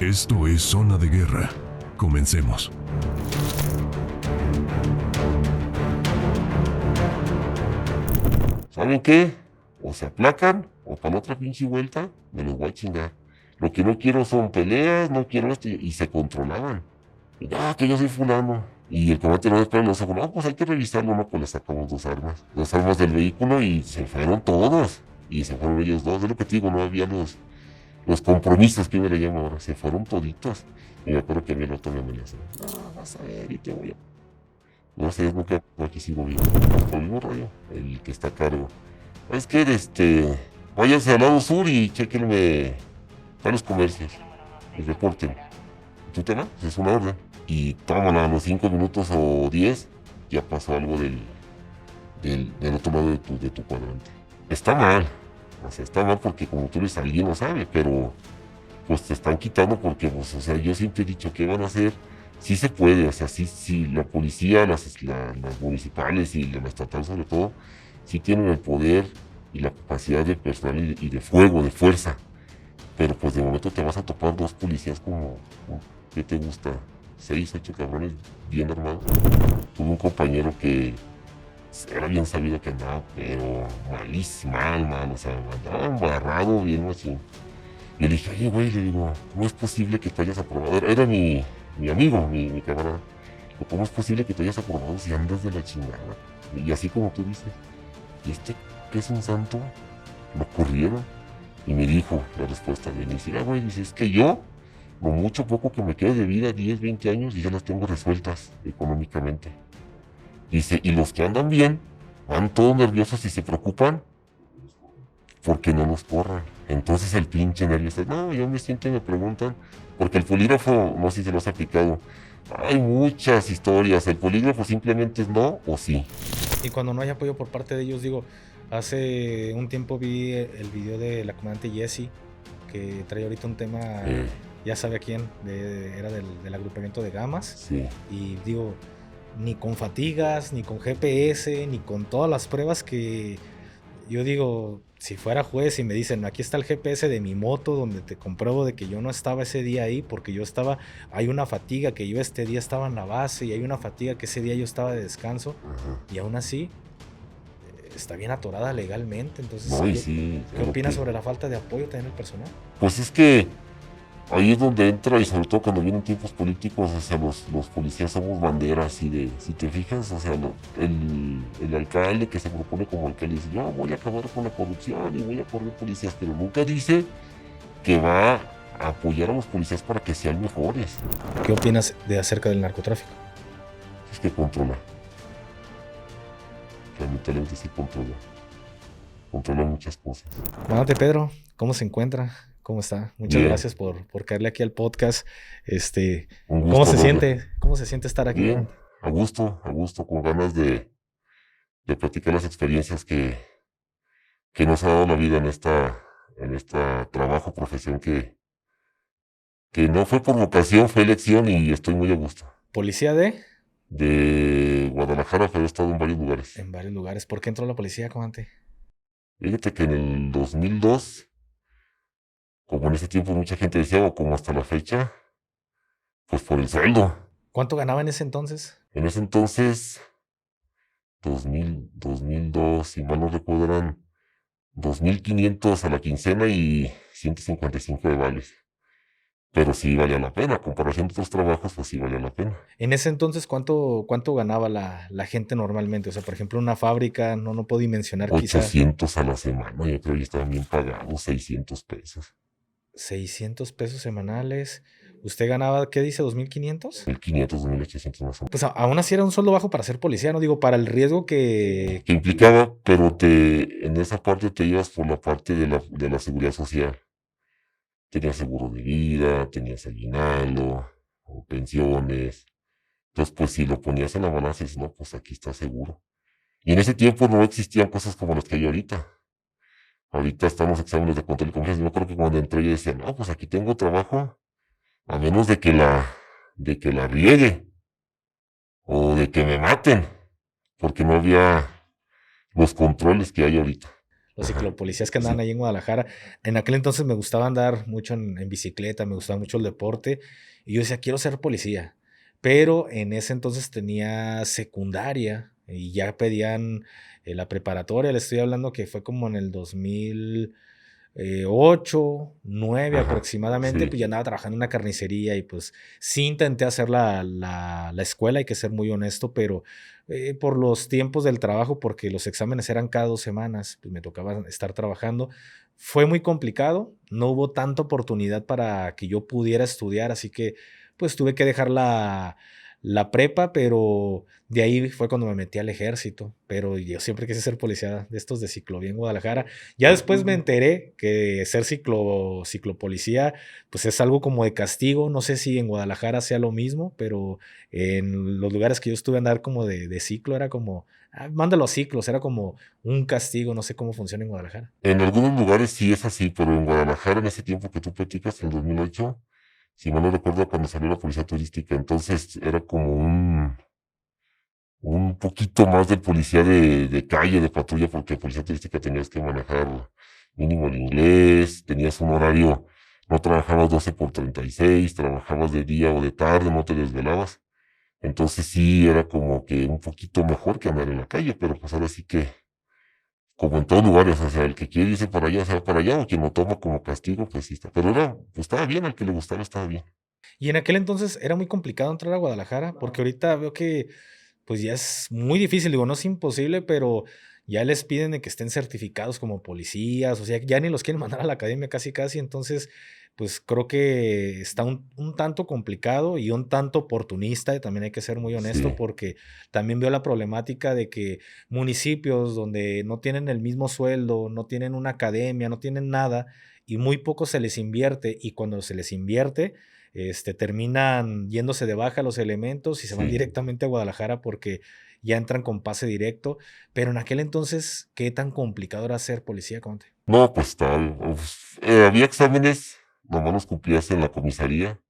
Esto es Zona de Guerra. Comencemos. ¿Saben qué? O se aplacan, o para la otra pinche vuelta, me los voy a chingar. Lo que no quiero son peleas, no quiero esto, y se controlaban. Y, que yo soy fulano. Y el comandante no espera, los dijo, no, pues hay que revisarlo, no, pues le sacamos dos armas del vehículo y se fueron todos. Y se fueron ellos dos, es lo que te digo, no había los compromisos que yo le llamo ahora, se fueron toditos. Y me acuerdo que a mí el otro me amenazó, no, vas a ver, y te voy a... No sé, nunca, aquí sigo vivo. Por el mismo rollo, el que está a cargo. Es que, váyanse al lado sur y chequenme a los comercios y reporten. ¿Tú te vas? Es una orden. Y tómala, a los 5 minutos o 10, ya pasó algo del otro lado de tu cuadrante. Está mal. O sea, está mal porque como tú dices, alguien lo sabe, pero pues te están quitando porque, pues, o sea, yo siempre he dicho, ¿qué van a hacer? Sí se puede, o sea, sí la policía, las municipales y la estatal sobre todo, sí tienen el poder y la capacidad de personal y de fuego, de fuerza. Pero pues de momento te vas a topar dos policías como ¿qué te gusta? 6, 8 cabrones bien armados. Tuve un compañero que era bien sabido que andaba, pero malísimo, mal, o sea, andaba embarrado bien así. Y le dije, oye, güey, le digo, ¿cómo es posible que tú hayas aprobado? Era mi amigo, mi camarada. Digo, ¿cómo es posible que tú hayas aprobado si andas de la chingada? Y así como tú dices, ¿y este que es un santo? Lo corrieron. Y me dijo la respuesta de él, güey, dice, es que yo, lo mucho poco que me queda de vida, 10, 20 años, y ya las tengo resueltas económicamente. Dice, y los que andan bien, van todos nerviosos y se preocupan porque no los corran. Entonces el pinche nervioso, no, yo me siento y me preguntan, porque el polígrafo, no sé si se lo has aplicado, hay muchas historias, el polígrafo simplemente es no o sí. Y cuando no hay apoyo por parte de ellos, digo, hace un tiempo vi el video de la comandante Jessie, que trae ahorita un tema, ya sabe a quién, era del agrupamiento de Gamas. Sí. Y digo, ni con fatigas, ni con GPS, ni con todas las pruebas que yo digo, si fuera juez y me dicen, aquí está el GPS de mi moto donde te compruebo de que yo no estaba ese día ahí porque yo estaba, hay una fatiga que yo este día estaba en la base y hay una fatiga que ese día yo estaba de descanso. Y aún así está bien atorada legalmente. Entonces, no, sí, ¿qué opinas sobre la falta de apoyo también del personal? Pues es que ahí es donde entra, y sobre todo cuando vienen tiempos políticos, o sea, los policías somos banderas, y de, si te fijas, o sea, el alcalde que se propone como alcalde dice, yo voy a acabar con la corrupción y voy a correr policías, pero nunca dice que va a apoyar a los policías para que sean mejores. ¿Qué opinas de acerca del narcotráfico? Es que controla. Lamentablemente sí controla muchas cosas. Comandante Pedro, ¿cómo se encuentra? ¿Cómo está? Muchas gracias por caerle aquí al podcast. Un gusto, ¿Cómo se siente? ¿Cómo se siente estar aquí? Bien, a gusto, con ganas de platicar las experiencias que nos ha dado la vida en esta trabajo, profesión que no fue por vocación, fue elección, y estoy muy a gusto. ¿Policía de Guadalajara, pero he estado en varios lugares. En varios lugares. ¿Por qué entró la policía, comandante? Fíjate que en el 2002, como en ese tiempo mucha gente decía, o como hasta la fecha, pues por el sueldo. ¿Cuánto ganaba en ese entonces? En ese entonces, 2002, si mal no recuerdo, eran 2,500 a la quincena y 155 de vales. Pero sí valía la pena, comparación de otros trabajos, pues sí valía la pena. En ese entonces, ¿cuánto ganaba la gente normalmente? O sea, por ejemplo, una fábrica, no puedo mencionar quizás. 800 a la semana, yo creo que estaban bien pagados, 600 pesos. 600 pesos semanales. ¿Usted ganaba, qué dice, 2,500? 1,500, 2,800 más o menos. Pues aún así era un sueldo bajo para ser policía, no digo, para el riesgo que implicaba, pero en esa parte te ibas por la parte de la seguridad social. Tenías seguro de vida, tenías aguinaldo, o pensiones. Entonces, pues si lo ponías en la balanza, dices, no, pues aquí está seguro. Y en ese tiempo no existían cosas como las que hay ahorita. Ahorita estamos exámenes de control y confianza. Yo creo que cuando entré yo decía, no, pues aquí tengo trabajo, a menos de que la riegue, o de que me maten, porque no había los controles que hay ahorita. los Ajá. ciclopolicías que andaban Sí. ahí en Guadalajara. En aquel entonces me gustaba andar mucho en bicicleta, me gustaba mucho el deporte, y yo decía, quiero ser policía. Pero en ese entonces tenía secundaria y ya pedían la preparatoria. Le estoy hablando que fue como en el 2008, 9 Ajá. aproximadamente, Sí. pues ya andaba trabajando en una carnicería y pues sí intenté hacer la escuela, hay que ser muy honesto, pero por los tiempos del trabajo, porque los exámenes eran cada 2 semanas, pues me tocaba estar trabajando. Fue muy complicado, no hubo tanta oportunidad para que yo pudiera estudiar, así que pues tuve que dejar la prepa, pero de ahí fue cuando me metí al ejército. Pero yo siempre quise ser policía de estos de ciclovía en Guadalajara. Ya después me enteré que ser ciclopolicía, pues es algo como de castigo. No sé si en Guadalajara sea lo mismo, pero en los lugares que yo estuve a andar como de ciclo era como, manda los ciclos, era como un castigo. No sé cómo funciona en Guadalajara. En algunos lugares sí es así, pero en Guadalajara, en ese tiempo que tú platicas, en 2008, si mal no recuerdo, cuando salió la policía turística, entonces era como un poquito más de policía de calle, de patrulla, porque policía turística tenías que manejar mínimo el inglés, tenías un horario, no trabajabas 12 por 36, trabajabas de día o de tarde, no te desvelabas. Entonces sí era como que un poquito mejor que andar en la calle, pero pues ahora sí que, como en todos lugares, o sea, el que quiere irse para allá, se va para allá, o quien lo toma como castigo, pues sí está. Pero pues estaba bien, al que le gustara estaba bien. Y en aquel entonces era muy complicado entrar a Guadalajara, porque ahorita veo que pues ya es muy difícil, digo, no es imposible, pero ya les piden de que estén certificados como policías, o sea, ya ni los quieren mandar a la academia casi casi, entonces, pues creo que está un tanto complicado y un tanto oportunista, y también hay que ser muy honesto, Sí, porque también veo la problemática de que municipios donde no tienen el mismo sueldo, no tienen una academia, no tienen nada, y muy poco se les invierte, y cuando se les invierte, terminan yéndose de baja los elementos y se van sí. directamente a Guadalajara porque ya entran con pase directo. Pero en aquel entonces, ¿qué tan complicado era ser policía, Conte? No, pues tal. Había exámenes, nomás los cumplías en la comisaría,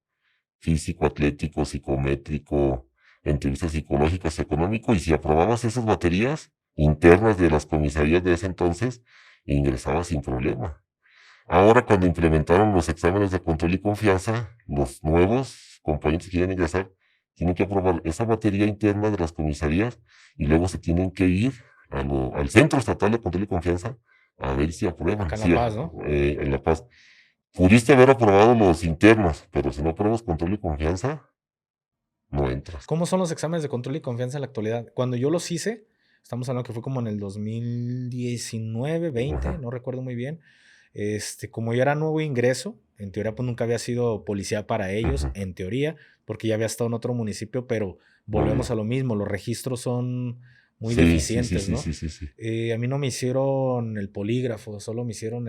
físico, atlético, psicométrico, entrevistas psicológicas, económico, y si aprobabas esas baterías internas de las comisarías de ese entonces, ingresabas sin problema. Ahora, cuando implementaron los exámenes de control y confianza, los nuevos compañeros que quieren ingresar tienen que aprobar esa batería interna de las comisarías y luego se tienen que ir al Centro Estatal de Control y Confianza a ver si aprueban. Acá en La Sí, Paz, ¿no? en La Paz. Pudiste haber aprobado los internos, pero si no apruebas control y confianza, no entras. ¿Cómo son los exámenes de control y confianza en la actualidad? Cuando yo los hice, estamos hablando que fue como en el 2019, 20, Ajá. no recuerdo muy bien. Como yo era nuevo ingreso, en teoría pues nunca había sido policía para ellos, Ujú. en teoría, porque ya había estado en otro municipio, pero Muy bien. volvemos a lo mismo, los registros son muy Sí, sí, sí, deficientes, sí, ¿no? sí, sí, sí. A mí no me hicieron el polígrafo, solo me hicieron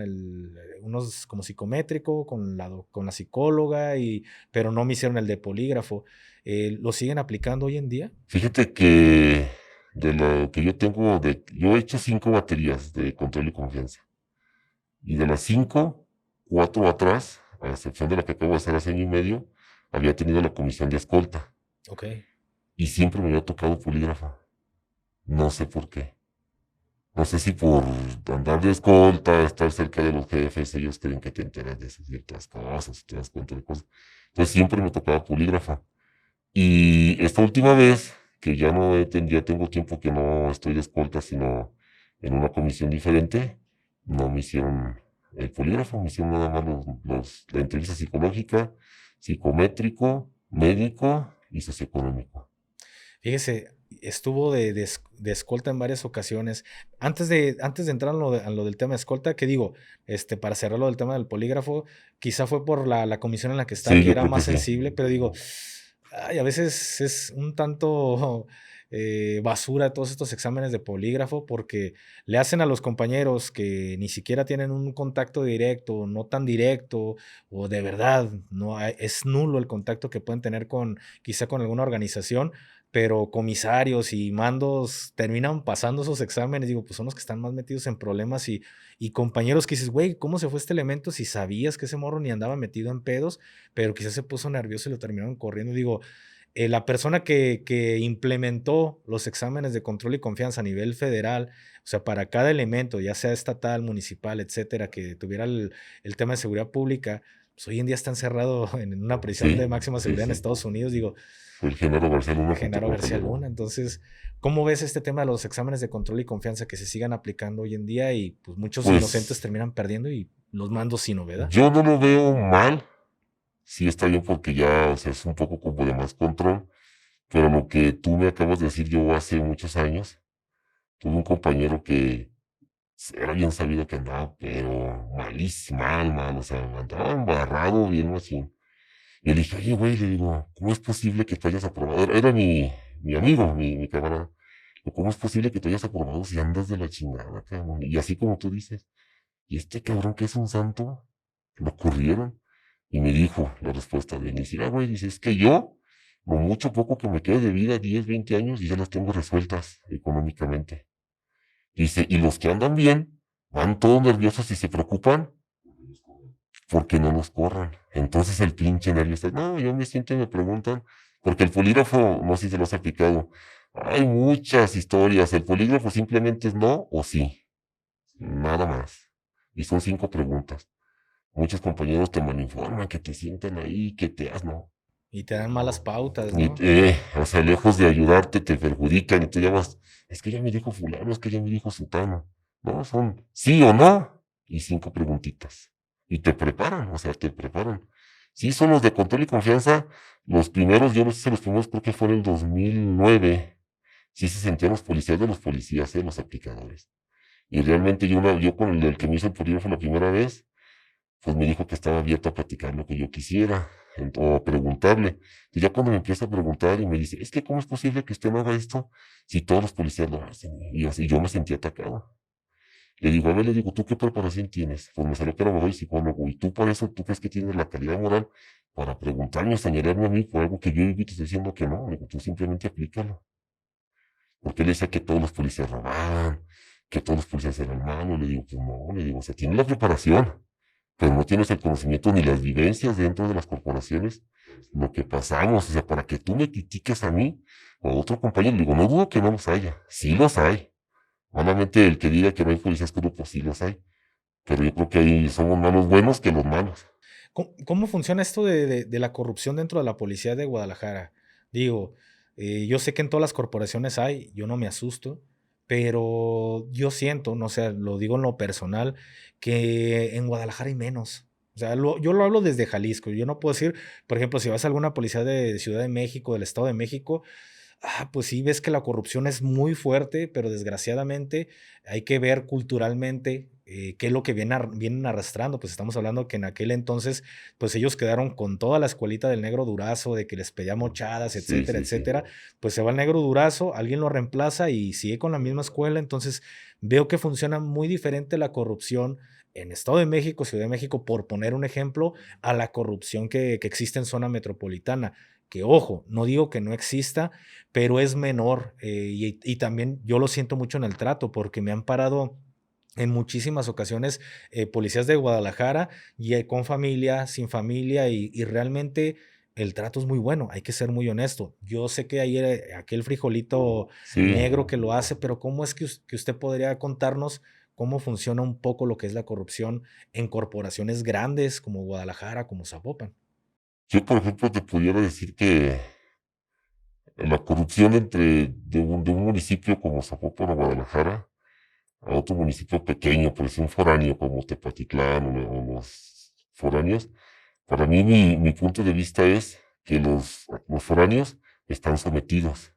unos como psicométrico con la psicóloga, pero no me hicieron el de polígrafo. ¿Lo siguen aplicando hoy en día? Fíjate que de lo que yo tengo, yo he hecho 5 baterías de control y confianza. Y de las 5, 4 atrás, a excepción de la que acabo de hacer hace año y medio, había tenido la comisión de escolta. Ok. Y siempre me había tocado polígrafo. No sé por qué. No sé si por andar de escolta, estar cerca de los jefes, ellos creen que te enteras de ciertas cosas, te das cuenta de cosas. Entonces siempre me tocaba polígrafo. Y esta última vez, que ya tengo tiempo que no estoy de escolta, sino en una comisión diferente, no me hicieron el polígrafo, me hicieron nada más la entrevista psicológica, psicométrico, médico y socioeconómico. Fíjese, estuvo de escolta en varias ocasiones. Antes de entrar a lo del tema de escolta, que digo, para cerrar lo del tema del polígrafo, quizá fue por la comisión en la que está, Sí, que yo era creo que más sí. sensible, pero digo, ay, a veces es un tanto basura todos estos exámenes de polígrafo porque le hacen a los compañeros que ni siquiera tienen un contacto directo, no tan directo, o de verdad es nulo el contacto que pueden tener quizá con alguna organización, pero comisarios y mandos terminan pasando esos exámenes, digo, pues son los que están más metidos en problemas y compañeros que dices, güey, ¿cómo se fue este elemento si sabías que ese morro ni andaba metido en pedos, pero quizás se puso nervioso y lo terminaron corriendo? Digo, la persona que implementó los exámenes de control y confianza a nivel federal, o sea, para cada elemento, ya sea estatal, municipal, etcétera, que tuviera el tema de seguridad pública, pues hoy en día está encerrado en una prisión de Sí, máxima sí, seguridad en sí. Estados Unidos. Digo, Fue el Genaro García Luna junto Genaro con García Calderón. Luna. Entonces, ¿cómo ves este tema de los exámenes de control y confianza que se sigan aplicando hoy en día y pues muchos inocentes Pues terminan perdiendo y los mandos sin novedad? yo no lo veo mal. Sí está bien porque ya, o sea, es un poco como de más control. Pero lo que tú me acabas de decir, yo hace muchos años tuve un compañero que era bien sabido que andaba, pero malísimo, mal, o sea, andaba embarrado bien machín. Y le dije, oye, güey, le digo, ¿cómo es posible que tú hayas aprobado? Era mi amigo, mi camarada. Digo, ¿cómo es posible que tú hayas aprobado si andas de la chingada, cabrón? Y así como tú dices, y este cabrón que es un santo, lo corrieron. Y me dijo la respuesta de él, dice, güey, dice, es que yo, lo mucho poco que me quede de vida, 10 20 años, y ya las tengo resueltas económicamente. Dice, y los que andan bien, van todos nerviosos y se preocupan porque no los corran. Entonces el pinche nervioso, no, yo me siento y me preguntan, porque el polígrafo, no sé si se lo has aplicado, hay muchas historias, el polígrafo simplemente es no o sí, nada más. Y son 5 preguntas. Muchos compañeros te malinforman, que te sientan ahí, que te has, no. Y te dan malas pautas, Ni, ¿no? o sea, lejos de ayudarte, te perjudican y tú llamas, es que ya me dijo fulano, es que ya me dijo sutano. No, son sí o no y 5 preguntitas. Y te preparan, o sea, te preparan. Sí, son los de control y confianza. Los primeros, yo no sé si los primeros creo que fue en el 2009. Sí se sentían los policías de los policías, los aplicadores. Y realmente yo con el que me hizo el polígrafo la primera vez, pues me dijo que estaba abierto a platicar lo que yo quisiera o a preguntarle. Y ya cuando me empieza a preguntar y me dice, es que ¿cómo es posible que usted no haga esto si todos los policías lo hacen? Y así yo me sentí atacado. Le digo, a ver, le digo, ¿tú qué preparación tienes? Pues me salió que era abogado y psicólogo. ¿Y tú para eso, tú crees que tienes la calidad moral para preguntarme o señalarme a mí por algo que yo he visto diciendo que no? Le digo, tú simplemente aplícalo. Porque él decía que todos los policías robaban, que todos los policías eran malos. Le digo, pues no, le digo, o sea, tiene la preparación, pero no tienes el conocimiento ni las vivencias dentro de las corporaciones, lo que pasamos, o sea, para que tú me critiques a mí o a otro compañero, digo, no dudo que no los haya, sí los hay. Malamente el que diga que no hay policías corruptos, sí los hay, pero yo creo que ahí somos más los buenos que los malos. ¿Cómo funciona esto de la corrupción dentro de la policía de Guadalajara? Digo, yo sé que en todas las corporaciones hay, yo no me asusto, pero yo siento, no sé, lo digo en lo personal, que en Guadalajara hay menos. O sea, yo lo hablo desde Jalisco. Yo no puedo decir, por ejemplo, si vas a alguna policía de Ciudad de México, del Estado de México, pues sí ves que la corrupción es muy fuerte, pero desgraciadamente hay que ver culturalmente qué es lo que vienen arrastrando. Pues estamos hablando que en aquel entonces, pues ellos quedaron con toda la escuelita del negro Durazo, de que les pedía mochadas, Sí, etcétera, sí, sí. etcétera. Pues se va el negro Durazo, alguien lo reemplaza y sigue con la misma escuela. Entonces veo que funciona muy diferente la corrupción en Estado de México, Ciudad de México, por poner un ejemplo, a la corrupción que existe en zona metropolitana. Que ojo, no digo que no exista, pero es menor. Y también yo lo siento mucho en el trato, porque me han parado en muchísimas ocasiones policías de Guadalajara, y con familia, sin familia, y realmente el trato es muy bueno, hay que ser muy honesto. Yo sé que hay aquel frijolito Sí, negro que lo hace, pero ¿cómo es que usted podría contarnos cómo funciona un poco lo que es la corrupción en corporaciones grandes como Guadalajara, como Zapopan? yo por ejemplo te pudiera decir que la corrupción de un municipio como Zapopan o Guadalajara a otro municipio pequeño, por decir un foráneo como Tepatitlán o los foráneos, para mí mi punto de vista es que los foráneos están sometidos.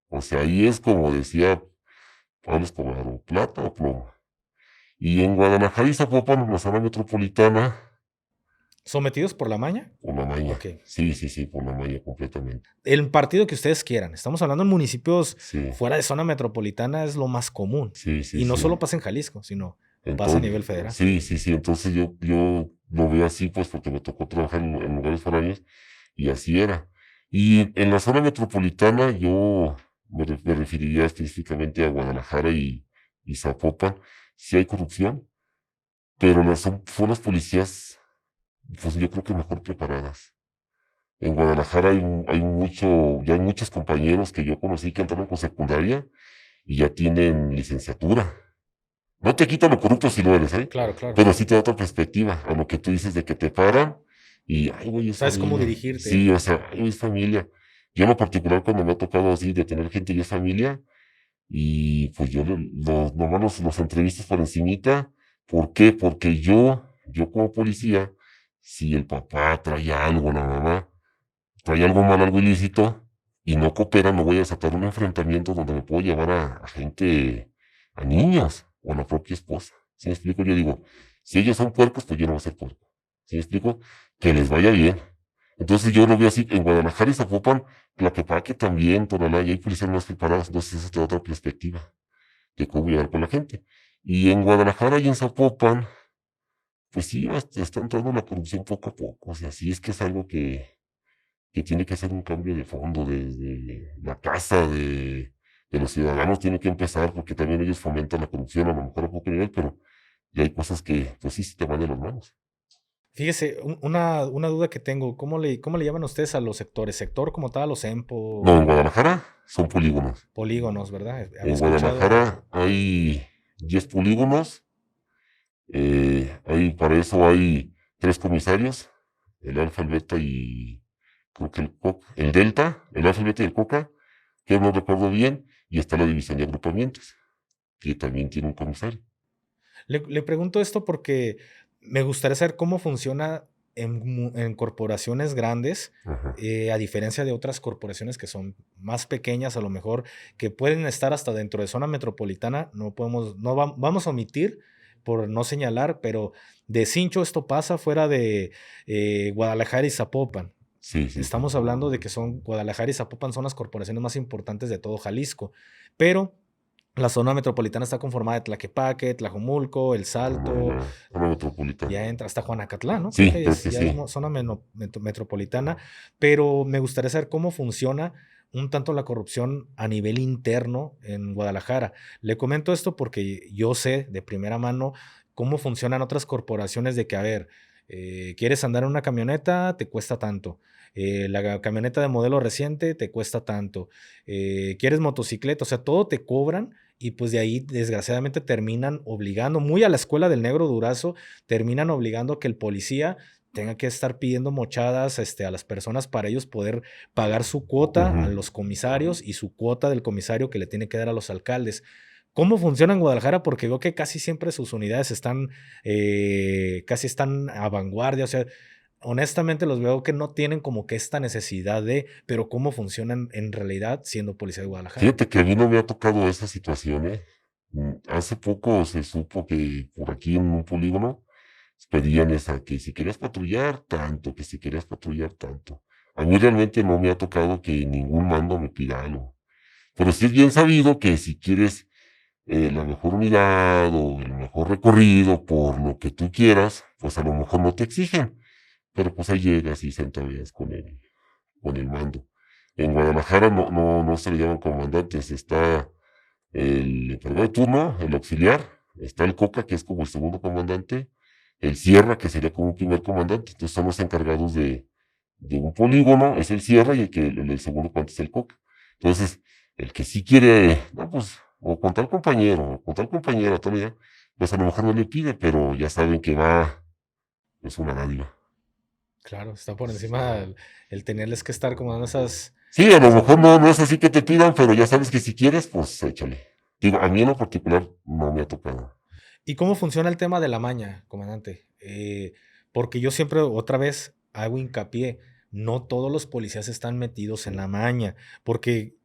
O sea, ahí es como decía Pablo Escobar, o plata o plomo. Y en Guadalajara y Zapopan, en la zona metropolitana, ¿Sometidos por la maña? por la maña. Ok. Sí, sí, sí, por la maña completamente. El partido que ustedes quieran. Estamos hablando en municipios Sí, fuera de zona metropolitana, es lo más común. sí, sí, Y no sí. solo pasa en Jalisco, sino pasa a Entonces, nivel federal. sí, sí, sí. Entonces yo lo veo así, pues, porque me tocó trabajar en lugares foráneos y así era. Y en la zona metropolitana yo me referiría específicamente a Guadalajara y Zapopan. Sí hay corrupción, pero son las policías, pues yo creo que mejor preparadas. En Guadalajara ya hay muchos compañeros que yo conocí que entraron con secundaria y ya tienen licenciatura. No te quita lo corrupto si lo eres, ¿eh? Claro, claro. Pero sí te da otra perspectiva a lo que tú dices de que te paran y, ay, güey, es Sabes cómo familia. dirigirte. Sí, o sea, ay, es familia. Yo en lo particular cuando me ha tocado así de tener gente y es familia, y pues yo nomás los entrevistas por encimita. ¿Por qué? Porque yo como policía, si el papá trae algo, la mamá trae algo mal, algo ilícito, y no coopera, no voy a desatar un enfrentamiento donde me puedo llevar a gente, a niños, o a la propia esposa. ¿Sí me explico? Yo digo, si ellos son puercos, pues yo no voy a ser puerco. ¿Sí me explico? Que les vaya bien. Entonces yo lo veo así, en Guadalajara y Zapopan, Tlaquepaque también, Tonalá, y hay policías más preparadas, entonces eso te da otra perspectiva de cómo llegar con la gente. Y en Guadalajara y en Zapopan, pues sí, está entrando la corrupción poco a poco, o sea, sí es que es algo que tiene que hacer un cambio de fondo desde la casa de los ciudadanos, tiene que empezar, porque también ellos fomentan la corrupción, a lo mejor a poco nivel, pero ya hay cosas que, pues sí, se te van de las manos. Fíjese, una duda que tengo, ¿cómo le llaman ustedes a los sectores? ¿Sector como tal, o No, en CEMPO, Guadalajara son polígonos. polígonos, verdad? Había En escuchado. Guadalajara hay 10 polígonos, para eso hay 3 comisarios, el Alfa, el Beta y creo que el Delta, el Alfa, el Beta y el Coca, que no recuerdo bien, y está la división de agrupamientos, que también tiene un comisario. Le pregunto esto porque me gustaría saber cómo funciona en corporaciones grandes, Ajá. a diferencia de otras corporaciones que son más pequeñas, a lo mejor, que pueden estar hasta dentro de zona metropolitana. No podemos, no vamos a omitir por no señalar, pero de cincho esto pasa fuera de Guadalajara y Zapopan. Sí, sí. Estamos hablando de que son Guadalajara y Zapopan son las corporaciones más importantes de todo Jalisco, pero la zona metropolitana está conformada de Tlaquepaque, Tlajomulco, El Salto, Zona metropolitana. ya entra hasta Juanacatlán, ¿no? Creo Sí, que creo que ya es sí. zona metropolitana, pero me gustaría saber cómo funciona un tanto la corrupción a nivel interno en Guadalajara. Le comento esto porque yo sé de primera mano cómo funcionan otras corporaciones de que, a ver, quieres andar en una camioneta, te cuesta tanto. La camioneta de modelo reciente te cuesta tanto. Quieres motocicleta, o sea, todo te cobran y pues de ahí desgraciadamente terminan obligando, muy a la escuela del negro Durazo, terminan obligando a que el policía tenga que estar pidiendo mochadas a las personas para ellos poder pagar su cuota a Ujú. los comisarios y su cuota del comisario que le tiene que dar a los alcaldes. ¿Cómo funciona en Guadalajara? Porque veo que casi siempre sus unidades casi están a vanguardia, o sea, honestamente los veo que no tienen como que esta necesidad pero cómo funcionan en realidad siendo policía de Guadalajara. Fíjate que a mí no me ha tocado esa situación, ¿eh? Hace poco se supo que por aquí en un polígono pedían esa, que si querías patrullar tanto, que si querías patrullar tanto. A mí realmente no me ha tocado que ningún mando me pida algo. Pero sí es bien sabido que si quieres la mejor unidad o el mejor recorrido por lo que tú quieras, pues a lo mejor no te exigen. Pero pues ahí llegas y sentabas con el mando. En Guadalajara no se le llaman comandantes, está el encargado de turno, el auxiliar, está el Coca, que es como el segundo comandante, el Sierra, que sería como un primer comandante, entonces son los encargados de un polígono, es el Sierra, y el segundo comandante es el Coca. Entonces, el que sí quiere, no, pues, o con tal compañero, o con tal compañera, todavía, pues a lo mejor no le pide, pero ya saben que va, es una dádiva. Claro, está por encima el tenerles que estar como dando Sí, a lo esas. mejor no es así que te pidan, pero ya sabes que si quieres, pues échale. Digo, a mí en lo particular no me ha tocado. ¿Y cómo funciona el tema de la maña, comandante? Porque yo siempre, otra vez, hago hincapié, no todos los policías están metidos en la maña, porque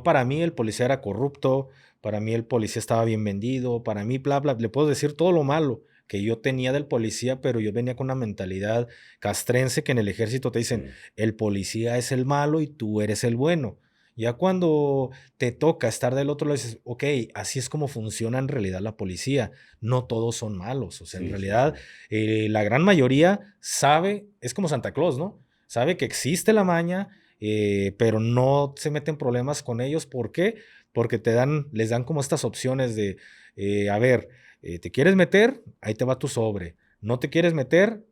para mí el policía era corrupto, para mí el policía estaba bien vendido, para mí, bla, bla, le puedo decir todo lo malo que yo tenía del policía, pero yo venía con una mentalidad castrense que en el ejército te dicen, el policía es el malo y tú eres el bueno. Ya cuando te toca estar del otro lado, dices, ok, así es como funciona en realidad la policía. No todos son malos. O sea, en Sí, sí, realidad, sí. la gran mayoría sabe, es como Santa Claus, ¿no? Sabe que existe la maña, pero no se meten problemas con ellos. ¿Por qué? Porque les dan como estas opciones de, a ver, ¿te quieres meter? Ahí te va tu sobre. ¿No te quieres meter?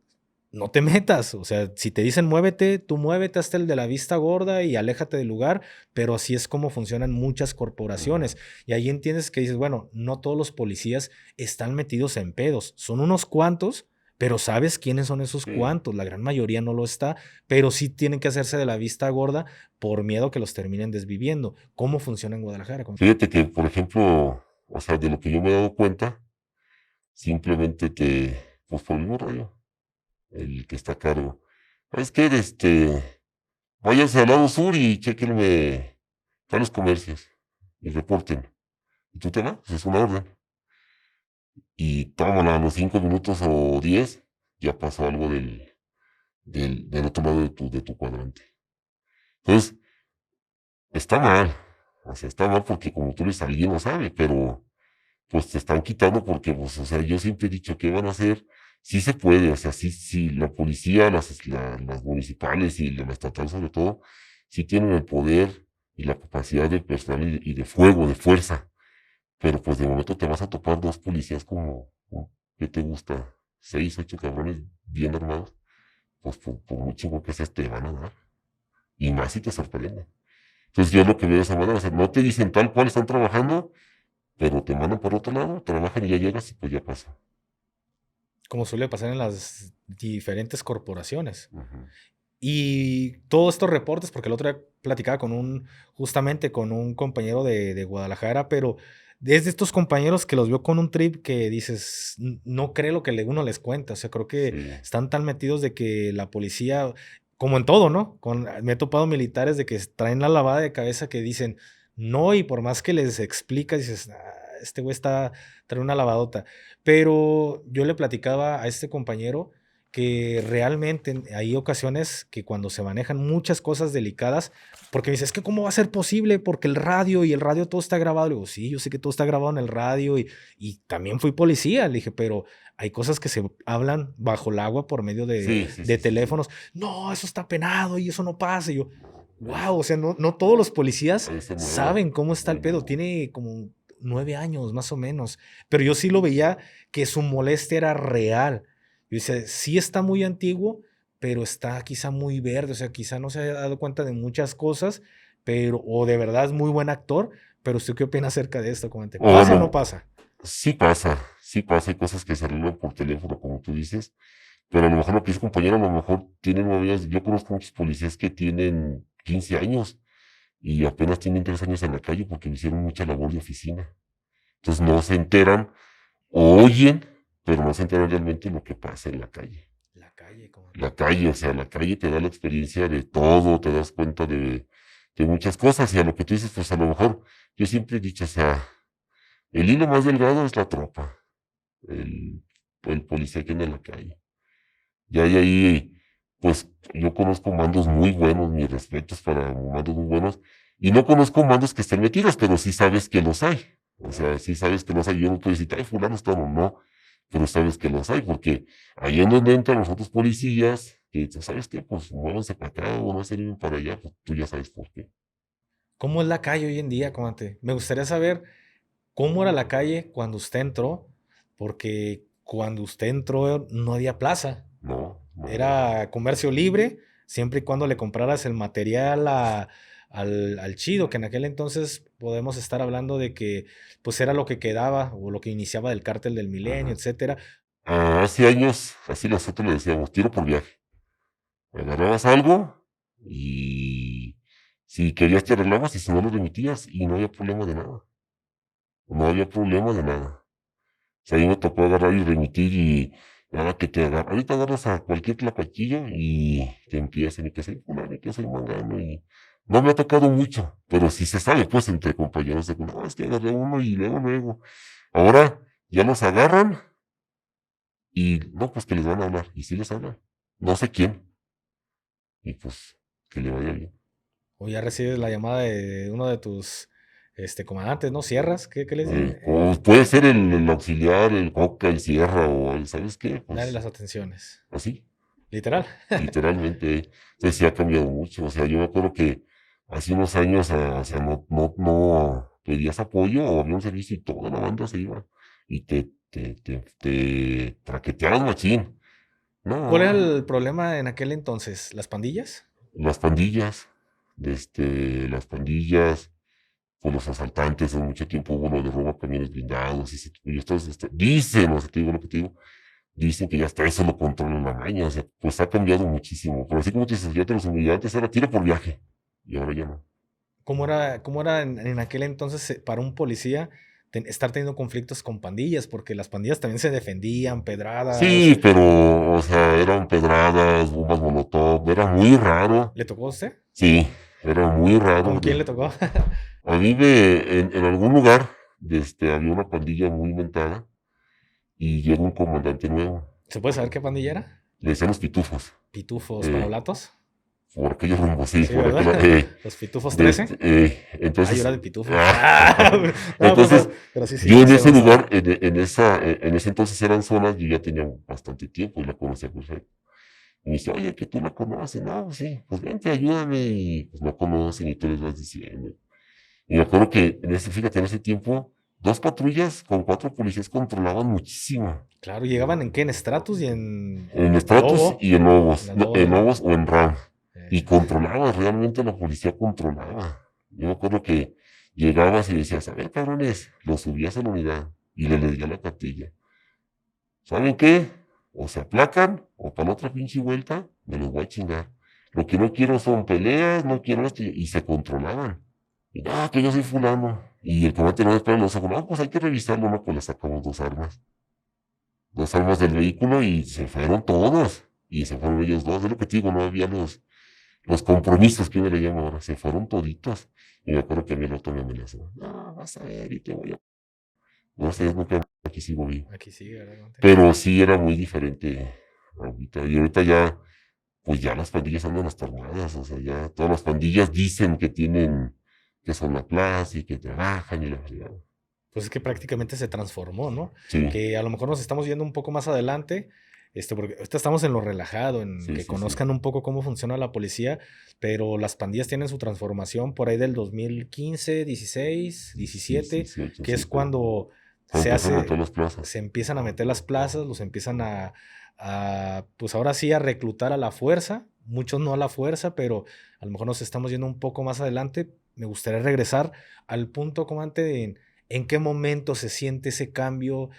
no te metas. O sea, si te dicen muévete, tú muévete hasta el de la vista gorda y aléjate del lugar, pero así es como funcionan muchas corporaciones. Y ahí entiendes que dices, bueno, no todos los policías están metidos en pedos, son unos cuantos, pero sabes quiénes son esos Sí. cuantos. La gran mayoría no lo está, pero sí tienen que hacerse de la vista gorda por miedo que los terminen desviviendo. ¿Cómo funciona en Guadalajara? Fíjate que, por ejemplo, o sea, de lo que yo me he dado cuenta, simplemente pues por el mismo radio, el que está a cargo. ¿Sabes qué? Váyanse al lado sur y chequenme tales comercios y reporten. Y tú te vas, es una orden. Y tómala, a los 5 minutos o 10, ya pasó algo del otro lado de tu cuadrante. Entonces, está mal. O sea, está mal porque como tú dices, alguien lo sabe, pero pues te están quitando porque, pues, o sea, yo siempre he dicho, ¿qué van a hacer? Sí se puede, o sea, sí, la policía, las municipales y la estatal sobre todo, sí tienen el poder y la capacidad de personal y de fuego, de fuerza, pero pues de momento te vas a topar dos policías como ¿qué te gusta? 6, 8 cabrones bien armados, pues por muy chingo que seas te van a dar, y más si te sorprende. Entonces yo lo que veo de esa manera, o sea, no te dicen tal cual están trabajando, pero te mandan por otro lado, trabajan y ya llegas y pues ya pasa. Como suele pasar en las diferentes corporaciones. Ujú. Y todos estos reportes, porque el otro día platicaba justamente con un compañero de Guadalajara, pero es de estos compañeros que los veo con un trip que dices, no cree lo que uno les cuenta. O sea, creo que Sí, están tan metidos de que la policía, como en todo, ¿no? Me he topado militares de que traen la lavada de cabeza que dicen, no, y por más que les explicas, dices, este güey trae una lavadota. Pero yo le platicaba a este compañero que realmente hay ocasiones que cuando se manejan muchas cosas delicadas, porque me dice, es que ¿cómo va a ser posible? Porque el radio todo está grabado. Le digo, sí, yo sé que todo está grabado en el radio y también fui policía. Le dije, pero hay cosas que se hablan bajo el agua por medio sí, sí, de sí, sí, sí. teléfonos. No, eso está penado y eso no pasa. Y yo, wow, Es- o sea, no todos los policías Ahí se mueve. saben cómo está el pedo. Ujú. Tiene como 9 años más o menos, pero yo sí lo veía que su molestia era real. Yo decía, sí está muy antiguo, pero está quizá muy verde, o sea, quizá no se haya dado cuenta de muchas cosas, pero, o de verdad es muy buen actor, pero ¿usted qué opina acerca de esto? Comente, ¿pasa o no Bueno, pasa? sí pasa, hay cosas que se arreglan por teléfono, como tú dices, pero a lo mejor lo que dice compañero, a lo mejor tienen 9 años. Yo conozco muchos policías que tienen 15 años y apenas tienen 3 años en la calle porque hicieron mucha labor de oficina. Entonces no se enteran, o oyen, pero no se enteran realmente de lo que pasa en la calle. La calle, comandante. La calle, o sea, la calle te da la experiencia de todo, te das cuenta de muchas cosas, y a lo que tú dices, pues a lo mejor, yo siempre he dicho, o sea, el hilo más delgado es la tropa, el, el policía que anda en la calle. Y hay ahí, pues yo conozco mandos muy buenos, mis respetos para mandos muy buenos, y no conozco mandos que estén metidos, pero sí sabes que los hay. O sea, sí sabes que los hay. Yo no puedo decir, ay, fulano está no, pero sabes que los hay, porque ahí en donde entran los otros policías, que dicen, ¿sabes qué? Pues muévanse para acá o no se vienen para allá, pues tú ya sabes por qué. ¿Cómo es la calle hoy en día, comandante? Me gustaría saber cómo era la calle cuando usted entró, porque cuando usted entró no había plaza. No, no, Era comercio libre, siempre y cuando le compraras el material al chido, que en aquel entonces podemos estar hablando de que pues era lo que quedaba o lo que iniciaba del cártel del Milenio, ajá. etcétera. Hace años, así nosotros le decíamos, tiro por viaje. Agarrabas algo y si querías te arreglabas y si no lo remitías y no había problema de nada. No había problema de nada. O sea, a mí me tocó agarrar y remitir y nada que te agarra. Ahorita agarras a cualquier tlapaquillo y te empiezan y que soy fulano y que soy mangano y no me ha tocado mucho, pero sí se sabe pues entre compañeros de que no, es que agarré uno y luego. Ahora ya los agarran y no, pues que les van a hablar y sí les hablan. No sé quién y pues que le vaya bien. O ya recibes la llamada de uno de tus comandantes, ¿no? ¿Sierras? ¿Qué les dice? O puede ser el auxiliar, el coca, el sierra, o el, ¿sabes qué? Dale Pues las atenciones. así, Literal. literalmente. Entonces sí ha cambiado mucho. O sea, yo me acuerdo que hace unos años, o sea, no pedías apoyo o había un servicio y toda la banda se iba y te traqueteaban machín. ¿Cuál era No, el problema en aquel entonces? ¿Las pandillas? las pandillas, las pandillas, pues los asaltantes, en mucho tiempo hubo lo de robo a camiones blindados, y dicen, o sea, te digo lo que te digo, dicen que ya hasta eso lo controla la maña, o sea, pues ha cambiado muchísimo, pero así como te dices, ya te los humillantes era tiro por viaje, y ahora ya no. ¿Cómo era en aquel entonces para un policía estar teniendo conflictos con pandillas? Porque las pandillas también se defendían, pedradas. Sí, pero, o sea, eran pedradas, bombas molotov, era muy raro, ¿Le tocó a usted? sí, era muy ¿Con raro. quién le tocó? A mí en algún lugar, había una pandilla muy inventada, y llega un comandante nuevo, ¿Se puede saber qué pandilla era? le decían los pitufos, ¿Pitufos eh, manolatos? por aquellos rumbos, sí, Sí, por ¿verdad? aquel, ¿Los pitufos 13? Yo entonces, era de pitufos. ah, No, entonces, pero sí, yo en se ese basaba. lugar, en ese entonces eran zonas, yo ya tenía bastante tiempo y la conocía perfecto. Y me dice, oye, que tú la conoces, no, sí, pues vente, ayúdame, y pues no conocen y tú les vas diciendo. Y me acuerdo que fíjate, en ese tiempo, dos patrullas con cuatro policías controlaban muchísimo. Claro, ¿llegaban en qué? ¿En Stratus y en En Stratus Lobo? y en En Lobos, las no, Lobos, en ¿verdad? Lobos o en RAM. Y Eh, controlaba, realmente la policía controlaba. Yo me acuerdo que llegabas y decías, a ver, cabrones, lo subías a la unidad y le leía la cartilla. ¿Saben qué? O se aplacan o para la otra pinche vuelta me los voy a chingar. Lo que no quiero son peleas, no quiero esto, y se controlaban. Y que yo soy fulano. Y el comandante no espera los ojos, no, pues hay que revisarlo, no, pues le sacamos dos armas del vehículo y se fueron todos. Y se fueron ellos dos, es lo que te digo, no había los compromisos que uno le llama ahora, se fueron toditos. Y me acuerdo que a mí el otro me amenazó, no, vas a ver y te voy a... No sé, nunca aquí sigo vivo. aquí sí, ¿verdad? Pero sí era muy diferente ahorita. Y ahorita ya, pues ya las pandillas andan hasta armadas, o sea, ya todas las pandillas dicen que tienen, que son la plaza y que trabajan y la fregada. Pues es que prácticamente se transformó, ¿no? Sí, Que a lo mejor nos estamos yendo un poco más adelante, porque ahorita estamos en lo relajado, en sí, que sí, sí. conozcan un poco cómo funciona la policía, pero las pandillas tienen su transformación por ahí del 2015, 16, 17, 18, que sí, es cuando se se empezaron a hace, todas las plazas. se empiezan a meter las plazas, los empiezan pues ahora sí a reclutar a la fuerza, muchos no a la fuerza, pero a lo mejor nos estamos yendo un poco más adelante. Me gustaría regresar al punto como antes de en qué momento se siente ese cambio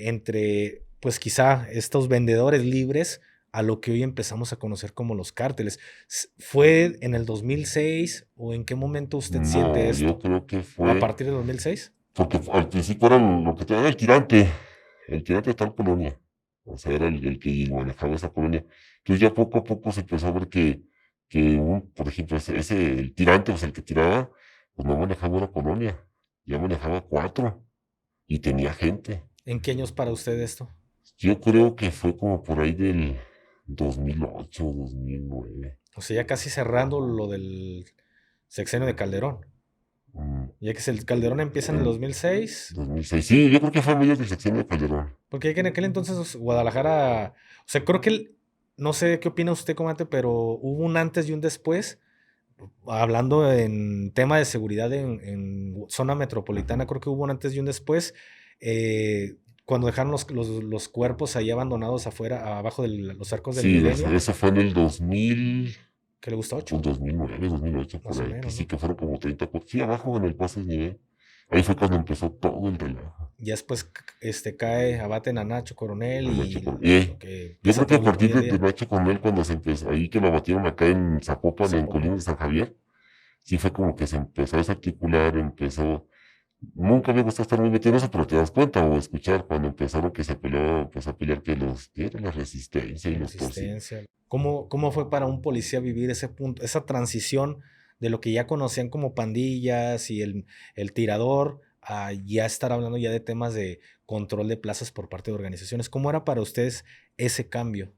entre, pues quizá estos vendedores libres a lo que hoy empezamos a conocer como los cárteles. ¿Fue en el 2006 o en qué momento usted siente No, yo esto? creo que ¿A fue, partir del 2006? porque al principio eran lo que te daba el tirante de tal colonia. O sea, era el que manejaba esa colonia. Entonces ya poco a poco se empezó a ver por ejemplo, el tirante, o sea, el que tiraba, pues no manejaba una colonia, ya manejaba cuatro y tenía gente. ¿En qué años para usted esto? Yo creo que fue como por ahí del 2008, 2009. O sea, ya casi cerrando lo del sexenio de Calderón. mm, Ya que el Calderón empieza en el en 2006, 2006. Sí, yo creo que fue a mediados del sexenio de Calderón. porque ya que en aquel entonces Guadalajara, o sea, creo que, no sé qué opina usted, comandante, pero hubo un antes y un después, hablando en tema de seguridad en zona metropolitana, Ujú. creo que hubo un antes y un después, cuando dejaron los cuerpos ahí abandonados afuera, abajo de los arcos del Sí, milenio, eso fue en el 2000. que le gustó Pues 8, 2009, 2008, más por o ahí, que menos, sí ¿no? que fueron como 30 coches. Sí, abajo en el paso de nivel. Ahí fue cuando empezó todo el relajo. Ya después cae, abaten a Nacho Coronel La y Nacho Coronel. lo que Yo empieza creo que a todo hoy partir en de día. Nacho Coronel, cuando se empezó, ahí que lo batieron acá en Zapopan, en Zapopan. Colinas de San Javier, sí fue como que se empezó a desarticular, nunca me gustó estar muy metido en eso, pero te das cuenta o escuchar cuando empezaron que se peleaba, empezó a pelear que era la resistencia y La los torcidos. resistencia. ¿Cómo fue para un policía vivir ese punto, esa transición de lo que ya conocían como pandillas y el tirador a ya estar hablando ya de temas de control de plazas por parte de organizaciones? ¿Cómo era para ustedes ese cambio?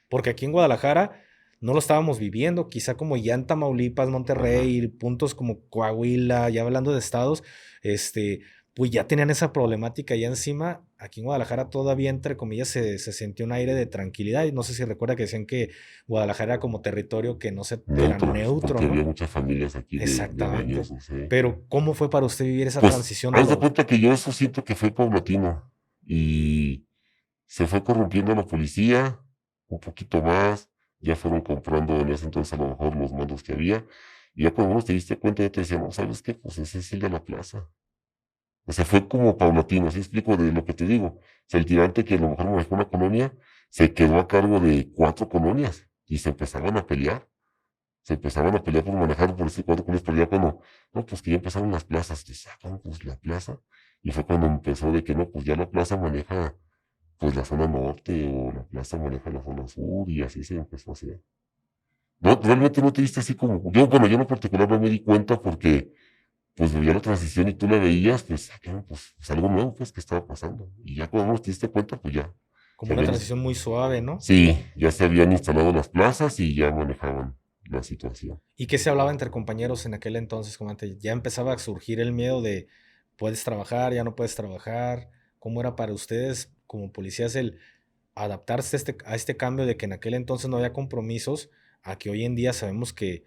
Porque aquí en Guadalajara no lo estábamos viviendo, quizá como ya en Tamaulipas, Ajá. Monterrey, puntos como Coahuila, ya hablando de estados, pues ya tenían esa problemática ya encima. Aquí en Guadalajara todavía, entre comillas, se sentía un aire de tranquilidad. Y no sé si recuerda que decían que Guadalajara era como territorio que era Neutros, neutro, porque había ¿no? muchas familias aquí de Exactamente. mañosos, ¿eh? Pero, ¿cómo fue para usted vivir esa Pues, transición de haz de lo... cuenta que yo eso siento que fue paulatino y se fue corrompiendo la policía, un poquito más, ya fueron comprando en ese entonces a lo mejor los mandos que había, y ya cuando uno te diste cuenta ya te decían, no, ¿sabes qué? Pues ese es el de la plaza. O sea, fue como paulatino, así explico de lo que te digo. O sea, el tirante que a lo mejor manejó una colonia, se quedó a cargo de 4 colonias, y se empezaban a pelear. Se empezaban a pelear por manejar por ese 4 colonias, pero ya cuando, no, pues que ya empezaron las plazas, te sacan pues la plaza, y fue cuando empezó de que no, pues ya la plaza maneja pues la zona norte o la plaza maneja la zona sur y así se empezó a hacer. No, realmente no te diste así como, yo, bueno, yo en lo particular no me di cuenta porque pues veía la transición y tú la veías, pues, pues algo nuevo pues que estaba pasando. Y ya cuando te diste cuenta, pues ya. Como Se una habían, transición muy suave, ¿no? sí, ya se habían instalado las plazas y ya manejaban la situación. ¿Y qué se hablaba entre compañeros en aquel entonces, comandante? Ya empezaba a surgir el miedo de puedes trabajar, ya no puedes trabajar. ¿Cómo era para ustedes como policías el adaptarse a este cambio de que en aquel entonces no había compromisos a que hoy en día sabemos que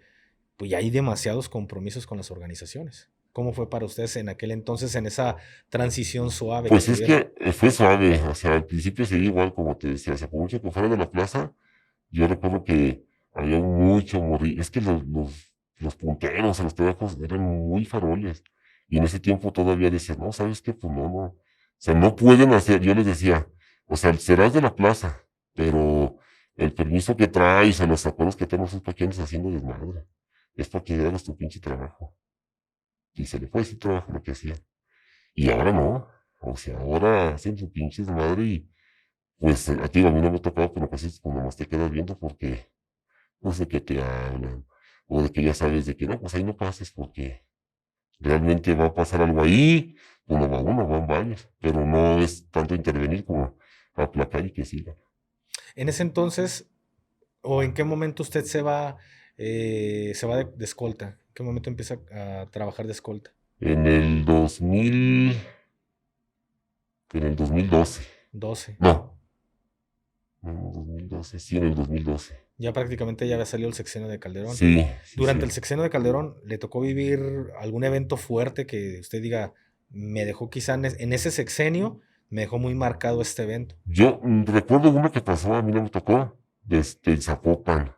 pues, ya hay demasiados compromisos con las organizaciones? ¿Cómo fue para ustedes en aquel entonces en esa transición suave que Pues es tuvieron? que fue suave, o sea, al principio sería igual como te decía, o sea, por mucho que fuera de la plaza, yo recuerdo que había mucho morir. Es que los punteros en los trabajos eran muy faroles. Y en ese tiempo todavía decían, no, ¿sabes qué? Pues no, no. O sea, no pueden hacer, yo les decía, o sea, serás de la plaza, pero el permiso que traes o los acuerdos que tenemos es para que andes haciendo desmadre. Es para que hagas tu pinche trabajo. Y se le fue ese trabajo lo que hacían. Y ahora no. O sea, ahora hacen su pinche desmadre y pues a ti a mí no me ha tocado, pero pues como nomás te quedas viendo porque no sé qué te hablan, o de que ya sabes de que no, pues ahí no pases porque realmente va a pasar algo ahí, uno, van varios, pero no es tanto intervenir como aplacar y que siga. En ese entonces, ¿o en qué momento usted se va de escolta? ¿En qué momento empieza a trabajar de escolta? En el 2000, en el 2012, 12. no, no, en el 2012, sí, en el 2012, Ya prácticamente ya había salido el sexenio de Calderón. sí, sí, Durante sí. el sexenio de Calderón, ¿le tocó vivir algún evento fuerte que usted diga, me dejó quizá en ese sexenio, me dejó muy marcado este evento? Yo recuerdo uno que pasó, a mí no me tocó, desde el Zapopan.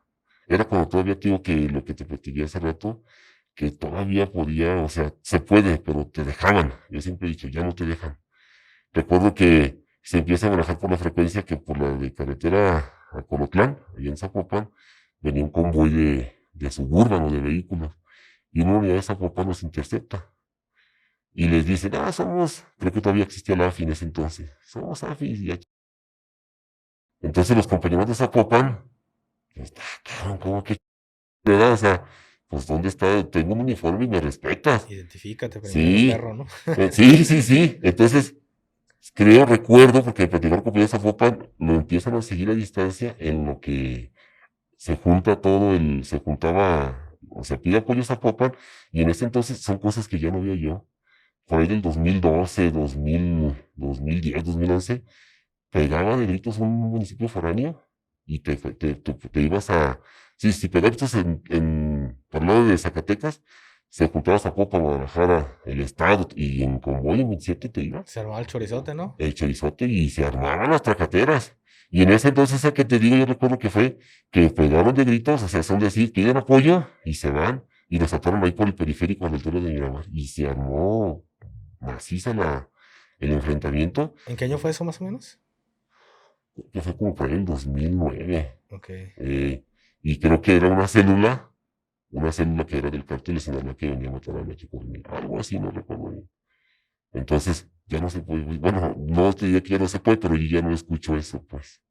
Era cuando todavía te digo que lo que te platiqué hace rato, que todavía podía, o sea, se puede, pero te dejaban. Yo siempre he dicho, ya no te dejan. Recuerdo que se empieza a manejar por la frecuencia que por la de carretera a Colotlán, allá en Zapopan, venía un convoy de Suburban o de vehículos, y una unidad de Zapopan los intercepta. Y les dicen, creo que todavía existía la AFI en ese entonces, somos AFI, y aquí. Entonces los compañeros de Zapopan, pues, cabrón, ¿cómo que verdad? O sea, pues ¿dónde está? Tengo un uniforme y me respetas. Identifícate primero, Sí, perro, ¿no? sí, sí, sí. Entonces, recuerdo, porque el platicar con de Zapopan lo empiezan a seguir a distancia en lo que se juntaba, o sea, pide apoyo a Zapopan, y en ese entonces son cosas que ya no veía yo. Por ahí del 2012, 2010, 2011, pegaba de gritos un municipio foráneo y te ibas a... Sí, si pegabas gritos por el lado de Zacatecas, se juntaba Zapopan, Guadalajara, el estado, y en convoy en 27 te ibas, Se armaba el chorizote, ¿no? el chorizote, y se armaban las tracateras. Y en ese entonces, a que te digo, yo recuerdo que fue que pegaron de gritos, o sea, son decir, piden apoyo y se van, y los ataron ahí por el periférico a la altura de Miramar, y se armó maciza el enfrentamiento, ¿En qué año fue eso más o menos? que fue como por ahí el 2009. Ok. Y creo que era una célula que era del cártel de Sinaloa que venía a matar a Nacho Coronel, algo así, no recuerdo bien. Entonces, ya no se puede, bueno, no te diría que ya no se puede, pero yo ya no escucho eso, pues.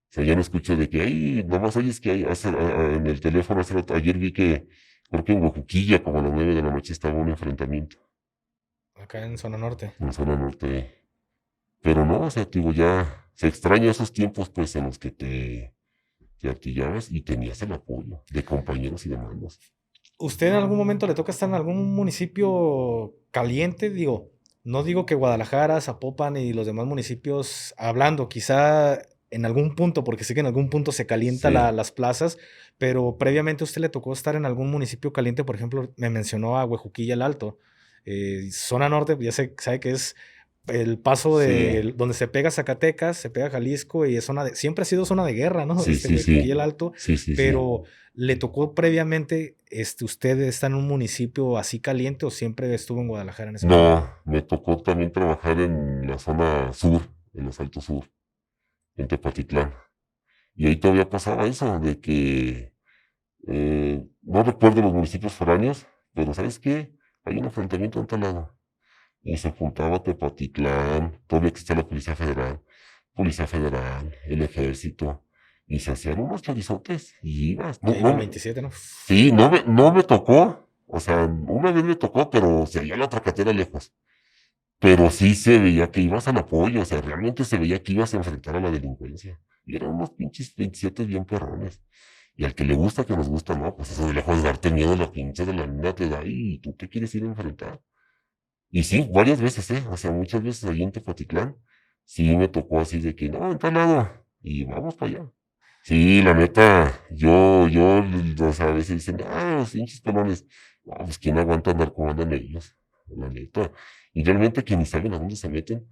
O sea, ya no escucho de que, ay, nomás oyes que hay, en el teléfono ayer vi que, creo que en Huajuquilla, como a las 9 de la noche, estaba un enfrentamiento Acá en zona norte. en zona norte. Pero no, o sea, digo, ya se extraña esos tiempos, pues, en los que te artillabas y tenías el apoyo de compañeros y de mandos. ¿Usted en algún momento le toca estar en algún municipio caliente? Digo, no digo que Guadalajara, Zapopan y los demás municipios hablando, quizá en algún punto, porque sé que en algún punto se calienta Sí, las plazas, pero previamente a usted le tocó estar en algún municipio caliente, por ejemplo, me mencionó a Huejuquilla el Alto, zona norte, ya sé, sabe que es el paso Sí. de donde se pega Zacatecas, se pega Jalisco y es siempre ha sido zona de guerra, ¿no? Sí, sí, Güey, sí. el Alto, Sí, sí, sí. pero ¿le tocó previamente, usted está en un municipio así caliente o siempre estuvo en Guadalajara en ese momento? No, me tocó también trabajar en la zona sur, en los Altos Sur, en Tepatitlán. Y ahí todavía pasaba eso, de que no recuerdo los municipios foráneos, pero ¿sabes qué? Hay un enfrentamiento en tal lado. Y se juntaba Tepatitlán, todavía existía la Policía Federal, el Ejército, y se hacían unos chorizotes y ibas. Ya iba el 27, ¿no? Sí, no me tocó, o sea, una vez me tocó, pero se veía la tracatera lejos. Pero sí se veía que ibas al apoyo, o sea, realmente se veía que ibas a enfrentar a la delincuencia. Y eran unos pinches 27 bien perrones. Y al que le gusta, que nos gusta, no, pues eso de lejos de darte miedo, la pinche de la nena te da y tú te quieres ir a enfrentar. Y sí, varias veces, o sea, muchas veces allí en Tepatitlán, sí me tocó así de que, no, en tal lado, y vamos para allá. Sí, la neta, o sea, a veces dicen, los pinches pelones, no, pues quién aguanta andar como andan ellos, la neta. Y realmente que ni saben a dónde se meten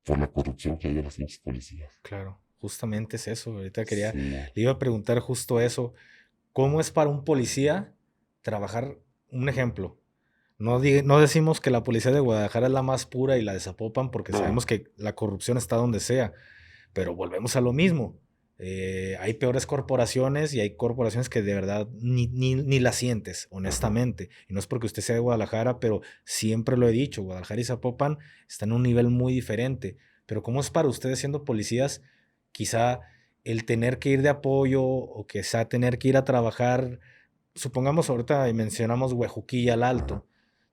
por la corrupción que hay de los pinches policías. Claro, justamente es eso. Ahorita Sí, le iba a preguntar justo eso. ¿Cómo es para un policía trabajar? Un ejemplo. No decimos que la policía de Guadalajara es la más pura y la de Zapopan porque no, sabemos que la corrupción está donde sea, pero volvemos a lo mismo. Hay peores corporaciones y hay corporaciones que de verdad ni las sientes, honestamente. Y no es porque usted sea de Guadalajara, pero siempre lo he dicho, Guadalajara y Zapopan están en un nivel muy diferente. Pero ¿cómo es para ustedes siendo policías? Quizá el tener que ir de apoyo o quizá tener que ir a trabajar, supongamos ahorita mencionamos Huejuquilla al ajá. Alto.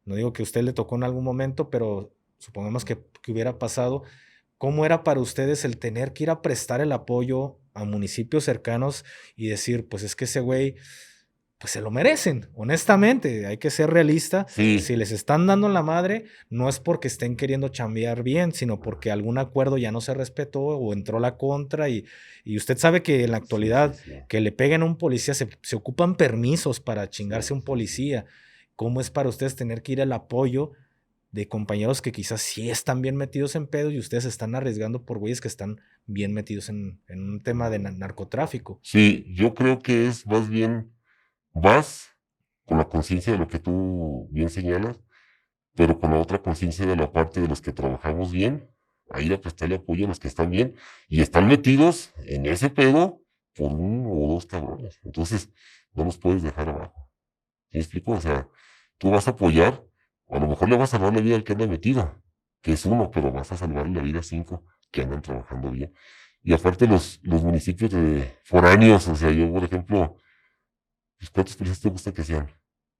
No digo que a usted le tocó en algún momento, pero supongamos que hubiera pasado. ¿Cómo era para ustedes el tener que ir a prestar el apoyo a municipios cercanos y decir, pues es que ese güey, pues se lo merecen, honestamente, hay que ser realista. Si Sí, les están dando la madre, no es porque estén queriendo chambear bien, sino porque algún acuerdo ya no se respetó o entró la contra y usted sabe que en la sí, sí, actualidad sí. que le peguen a un policía se ocupan permisos para Sí, chingarse a un sí, sí. policía. ¿Cómo es para ustedes tener que ir al apoyo de compañeros que quizás sí están bien metidos en pedos y ustedes están arriesgando por güeyes que están bien metidos en un tema de narcotráfico? Sí, yo creo que es más bien, vas con la conciencia de lo que tú bien señalas, pero con la otra conciencia de la parte de los que trabajamos bien, a ir a prestarle apoyo a los que están bien y están metidos en ese pedo por uno o dos cabrones. Entonces, no los puedes dejar abajo. ¿Sí me explico? O sea, tú vas a apoyar, a lo mejor le vas a salvar la vida al que anda metido, que es uno, pero vas a salvar la vida a cinco que andan trabajando bien. Y aparte los municipios de foráneos, o sea, yo, por ejemplo, pues, ¿cuántos policías te gusta que sean?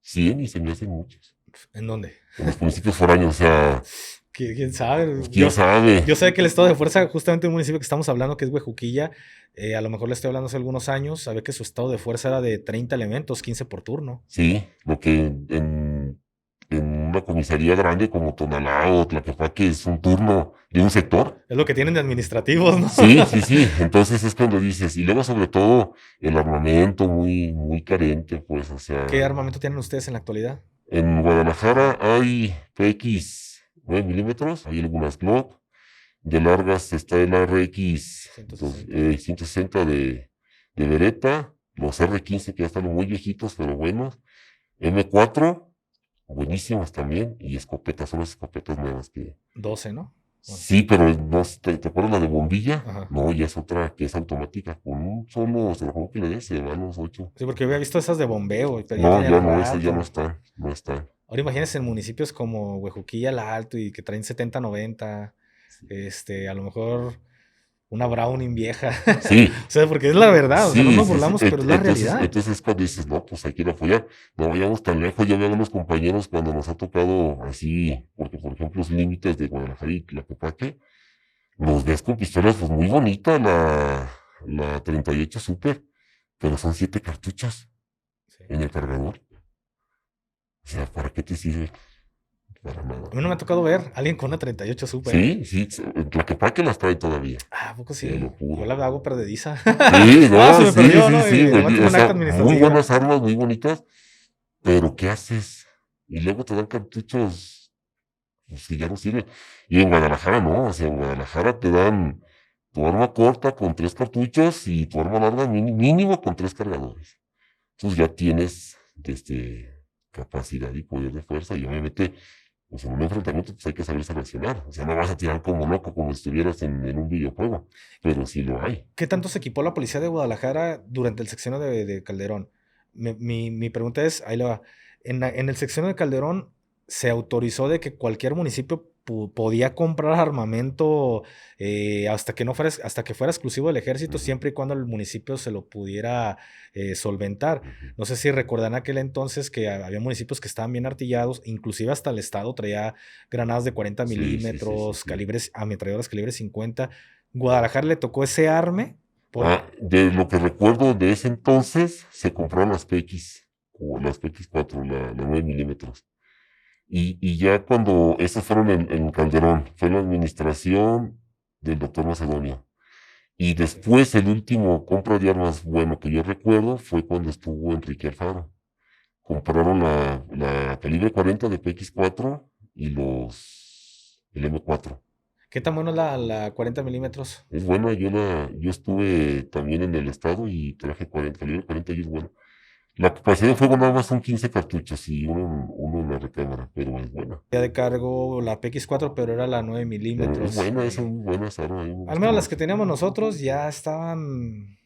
100 y se me hacen muchos. ¿En dónde? En los municipios foráneos, o sea, ¿Quién sabe? pues, quién sabe. Yo sé que el estado de fuerza, justamente un municipio que estamos hablando, que es Huejuquilla, a lo mejor le estoy hablando hace algunos años, sabe que su estado de fuerza era de 30 elementos, 15 por turno. Sí, lo que en una comisaría grande como Tonalá o Tlaquepaque es un turno de un sector. Es lo que tienen de administrativos, ¿no? Sí, sí, sí. Entonces es cuando dices, y luego sobre todo el armamento muy carente, pues, o ¿Qué sea, armamento tienen ustedes en la actualidad? en Guadalajara hay PX 9 milímetros, hay algunas Glock, de largas está el RX 160. 160 de Beretta, los R15 que ya están muy viejitos, pero buenos, M4, buenísimas también, y escopetas, son las escopetas nuevas que, 12, ¿no? Bueno, sí, pero no, ¿te acuerdas la de bombilla? ajá. No, ya es otra que es automática. Con un solo cerrojo que le des, se van los 8. Sí, porque yo había visto esas de bombeo, pero ya No, tiene ya no, esas ya no rato. están, no están. Ahora imagínense en municipios como Huejuquilla, La Alto y que traen 70, 90, a lo mejor una Browning vieja. Sí, O sea, porque es la verdad, o sea, no sí, nos sí, sí. burlamos, pero es la realidad. Entonces cuando dices, no, pues hay que ir a apoyar. No vayamos tan lejos. Yo veo a los compañeros cuando nos ha tocado así, porque por ejemplo los límites de Guadalajara y Tlaquepaque, los ves con pistolas, pues muy bonita la 38 Super, pero son 7 cartuchos Sí. en el cargador. O sea, ¿para qué te sirve? Para nada. A mí no me ha tocado ver a alguien con una 38 Super, ¿eh? Sí, sí, la que pa' que las trae todavía, Ah, ¿a poco te sí? lo Yo juro. la hago perdediza. Sí, Ah, se no, me sí, perdió, sí, ¿no? sí, Y le voy a güey, tener o un acta sea, muy administrativa. buenas armas, muy bonitas, pero ¿qué haces? Y luego te dan cartuchos, pues que ya no sirve. Y en Guadalajara no, o sea, en Guadalajara te dan tu arma corta con 3 cartuchos y tu arma larga mínimo con 3 cargadores. Entonces ya tienes capacidad y poder de fuerza y obviamente pues en un enfrentamiento pues hay que saberse reaccionar. O sea, no vas a tirar como loco como si estuvieras en un videojuego, pero sí lo hay. ¿Qué tanto se equipó la policía de Guadalajara durante el sexenio de Calderón? Mi pregunta es, ahí le va. En el sexenio de Calderón se autorizó de que cualquier municipio podía comprar armamento hasta que fuera exclusivo del ejército, siempre y cuando el municipio se lo pudiera solventar. No sé si recuerdan aquel entonces que había municipios que estaban bien artillados, inclusive hasta el estado traía granadas de 40 Sí, milímetros, calibres, ametralladoras calibre 50. Guadalajara le tocó ese arme. De lo que recuerdo de ese entonces, se compraron las PX, o las PX4, la 9 milímetros. Y ya cuando esas fueron en Calderón, fue la administración del doctor Macedonio. Y después el último compra de armas bueno que yo recuerdo fue cuando estuvo Enrique Alfaro. Compraron la calibre 40 de PX4 y el M4. ¿Qué tan bueno es la 40 milímetros? Es buena, yo estuve también en el estado y traje 40, calibre 40 y es bueno. La capacidad de fuego nada más son 15 cartuchos y uno en la recámara, pero es buena. Ya de cargo la PX4, pero era la 9 Pero milímetros. es buena, es muy buena esa arma. Al menos las que teníamos nosotros ya estaban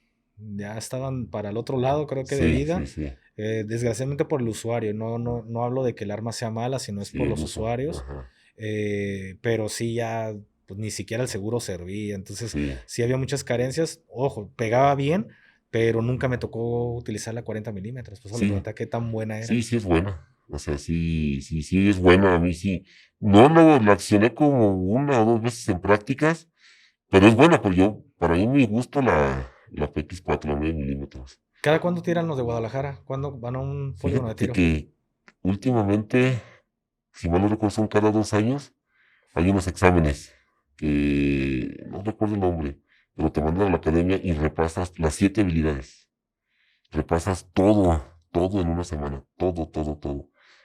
para el otro lado, creo que de vida. Sí. Desgraciadamente por el usuario. No hablo de que el arma sea mala, sino es Sí, por el los uso. usuarios. Ajá. Pero sí ya, pues ni siquiera el seguro servía. Entonces Sí. sí había muchas carencias. Ojo, pegaba bien, pero nunca me tocó utilizar la 40 milímetros. Pues Sí. le pregunté qué tan buena era. Sí es buena. O sea, sí es buena. A mí sí. No la accioné como 1 o 2 veces en prácticas, pero es buena, porque para mí me gusta la PX4, la 9 milímetros. ¿Cada cuándo tiran los de Guadalajara? ¿Cuándo van a un polígono de Fíjate tiro? que últimamente, si mal no recuerdo, son cada 2 años, hay unos exámenes que no recuerdo el nombre, pero te mandan a la academia y repasas las 7 habilidades. Repasas todo en una semana, todo.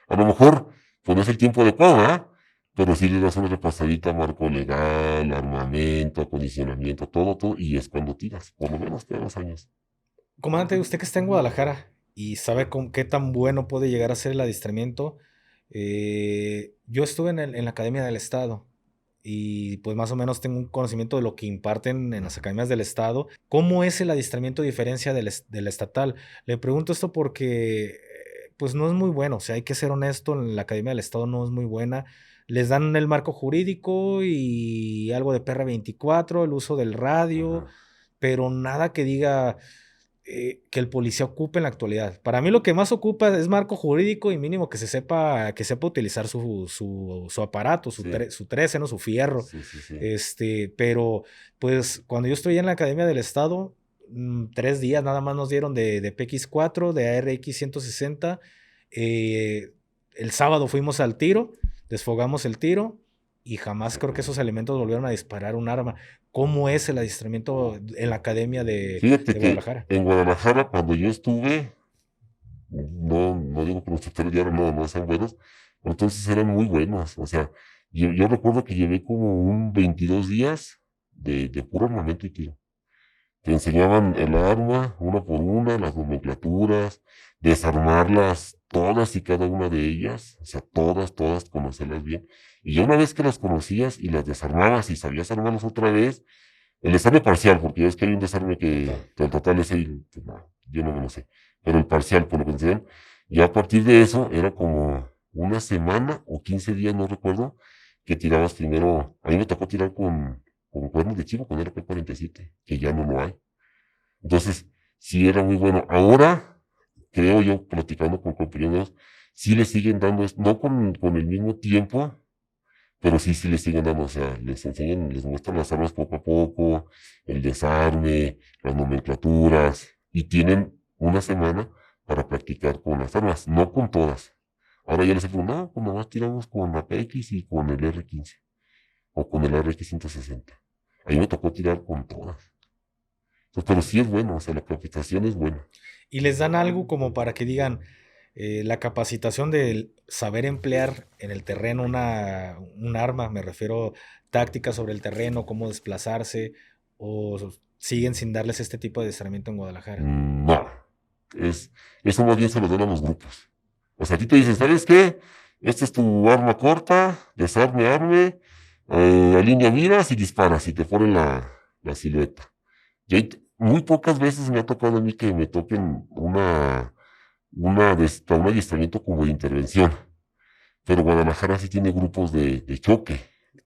A lo mejor pues no es el tiempo adecuado, ¿verdad? Pero sí le das una repasadita a marco legal, armamento, acondicionamiento, todo, y es cuando tiras, por lo menos cada 2 años. Comandante, usted que está en Guadalajara y sabe con qué tan bueno puede llegar a ser el adiestramiento, yo estuve en la Academia del Estado y pues más o menos tengo un conocimiento de lo que imparten en las academias del Estado. ¿Cómo es el adiestramiento a diferencia del estatal? Le pregunto esto porque pues no es muy bueno, o sea, hay que ser honesto, en la Academia del Estado no es muy buena. Les dan el marco jurídico y algo de PR24, el uso del radio, Ajá. pero nada que diga que el policía ocupe en la actualidad. Para mí lo que más ocupa es marco jurídico y mínimo que sepa utilizar su aparato, Sí. su 13, ¿no? Su fierro. Sí. Pero pues cuando yo estoy en la Academia del Estado, 3 días nada más nos dieron de PX4, de ARX 160. El sábado fuimos al tiro, desfogamos el tiro y jamás creo que esos elementos volvieron a disparar un arma. ¿Cómo es el adiestramiento en la academia de Fíjate que Guadalajara? en Guadalajara, cuando yo estuve, no digo que los instructores de ahora no sean buenos, pero entonces eran muy buenos. O sea, yo recuerdo que llevé como un 22 días de puro armamento y tiro. Te enseñaban el arma, una por una, las nomenclaturas, desarmarlas todas y cada una de ellas, o sea, todas, conocerlas bien. Y ya una vez que las conocías y las desarmabas y sabías armarlas otra vez, el desarme parcial, porque ya es que hay un desarme que el total es el, que no, yo no me lo sé, pero el parcial, por lo que enseñan, ya a partir de eso era como una semana o 15 días, no recuerdo, que tirabas primero, a mí me tocó tirar con cuernos de chivo, con RP47, que ya no lo hay. Entonces, sí era muy bueno. Ahora, creo yo, platicando con compañeros, sí le siguen dando, no con el mismo tiempo, pero sí le siguen dando, o sea, les enseñan, les muestran las armas poco a poco, el desarme, las nomenclaturas, y tienen una semana para practicar con las armas, no con todas. Ahora ya les digo, no, pues nomás tiramos con la PX y con el R15, o con el RX 160. Ahí me tocó tirar con todas. Entonces, pero sí es bueno, o sea, la capacitación es buena. Y les dan algo como para que digan, la capacitación del saber emplear en el terreno un arma, me refiero tácticas sobre el terreno, cómo desplazarse, o siguen sin darles este tipo de adiestramiento en Guadalajara? No, eso más bien se lo dan a los grupos. O sea, a ti te dicen, ¿sabes qué? Esta es tu arma corta, desarme, arme, alinea miras y disparas y te ponen la silueta. Y muy pocas veces me ha tocado a mí que me toquen un adiestramiento como de intervención. Pero Guadalajara sí tiene grupos de choque.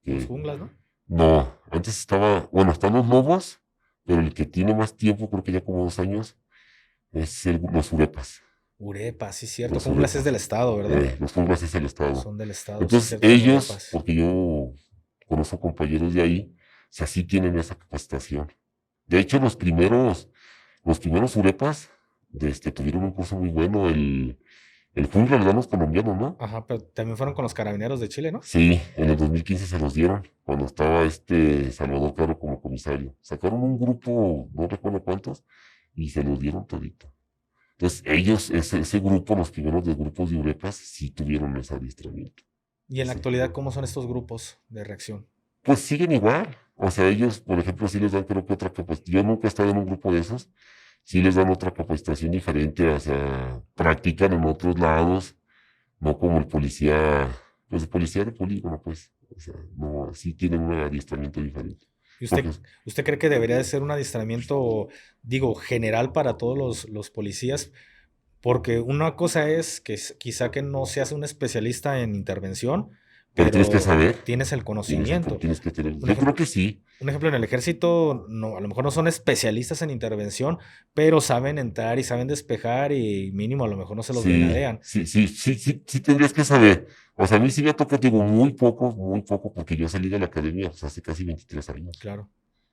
Los junglas, ¿no? No, antes bueno, están los lobos, pero el que tiene más tiempo, creo que ya como 2 años, es los urepas. Urepa, sí, cierto. Los Junglas es urepas. del estado, ¿verdad? Los junglas es el estado. Son del estado, sí, Entonces cierto, son ellos, urepas. porque yo conozco compañeros de ahí, o sea, sí tienen esa capacitación. De hecho, los primeros urepas tuvieron un curso muy bueno. El jungla le dan los colombianos, ¿no? Ajá, pero también fueron con los carabineros de Chile, ¿no? Sí, en el 2015 se los dieron, cuando estaba Salvador Caro como comisario. Sacaron un grupo, no recuerdo cuántos, y se los dieron todito. Entonces ellos, ese grupo, los primeros de grupos de urepas, sí tuvieron ese adiestramiento. Y en la Sí. actualidad, ¿cómo son estos grupos de reacción? Pues siguen igual. O sea, ellos, por ejemplo, sí les dan, creo que otra capacitación. Yo nunca he estado en un grupo de esos. Sí les dan otra capacitación diferente. O sea, practican en otros lados, no como pues el policía de polígono, pues. O sea, no, sí tienen un adiestramiento diferente. ¿Y Porque, usted cree que debería de ser un adiestramiento, digo, general para todos los policías? Porque una cosa es que quizá que no seas un especialista en intervención, pero tienes que pero saber, tienes el conocimiento. tienes que tener. Un Yo creo ejemplo, que sí. un ejemplo, en el ejército, no, a lo mejor no son especialistas en intervención, pero saben entrar y saben despejar y mínimo a lo mejor no se los Sí, venadean. sí, sí, sí, sí, sí tendrías que saber. O sea, a mí sí me ha tocado, digo, muy poco, porque yo salí de la academia pues, hace casi 23 años. Claro.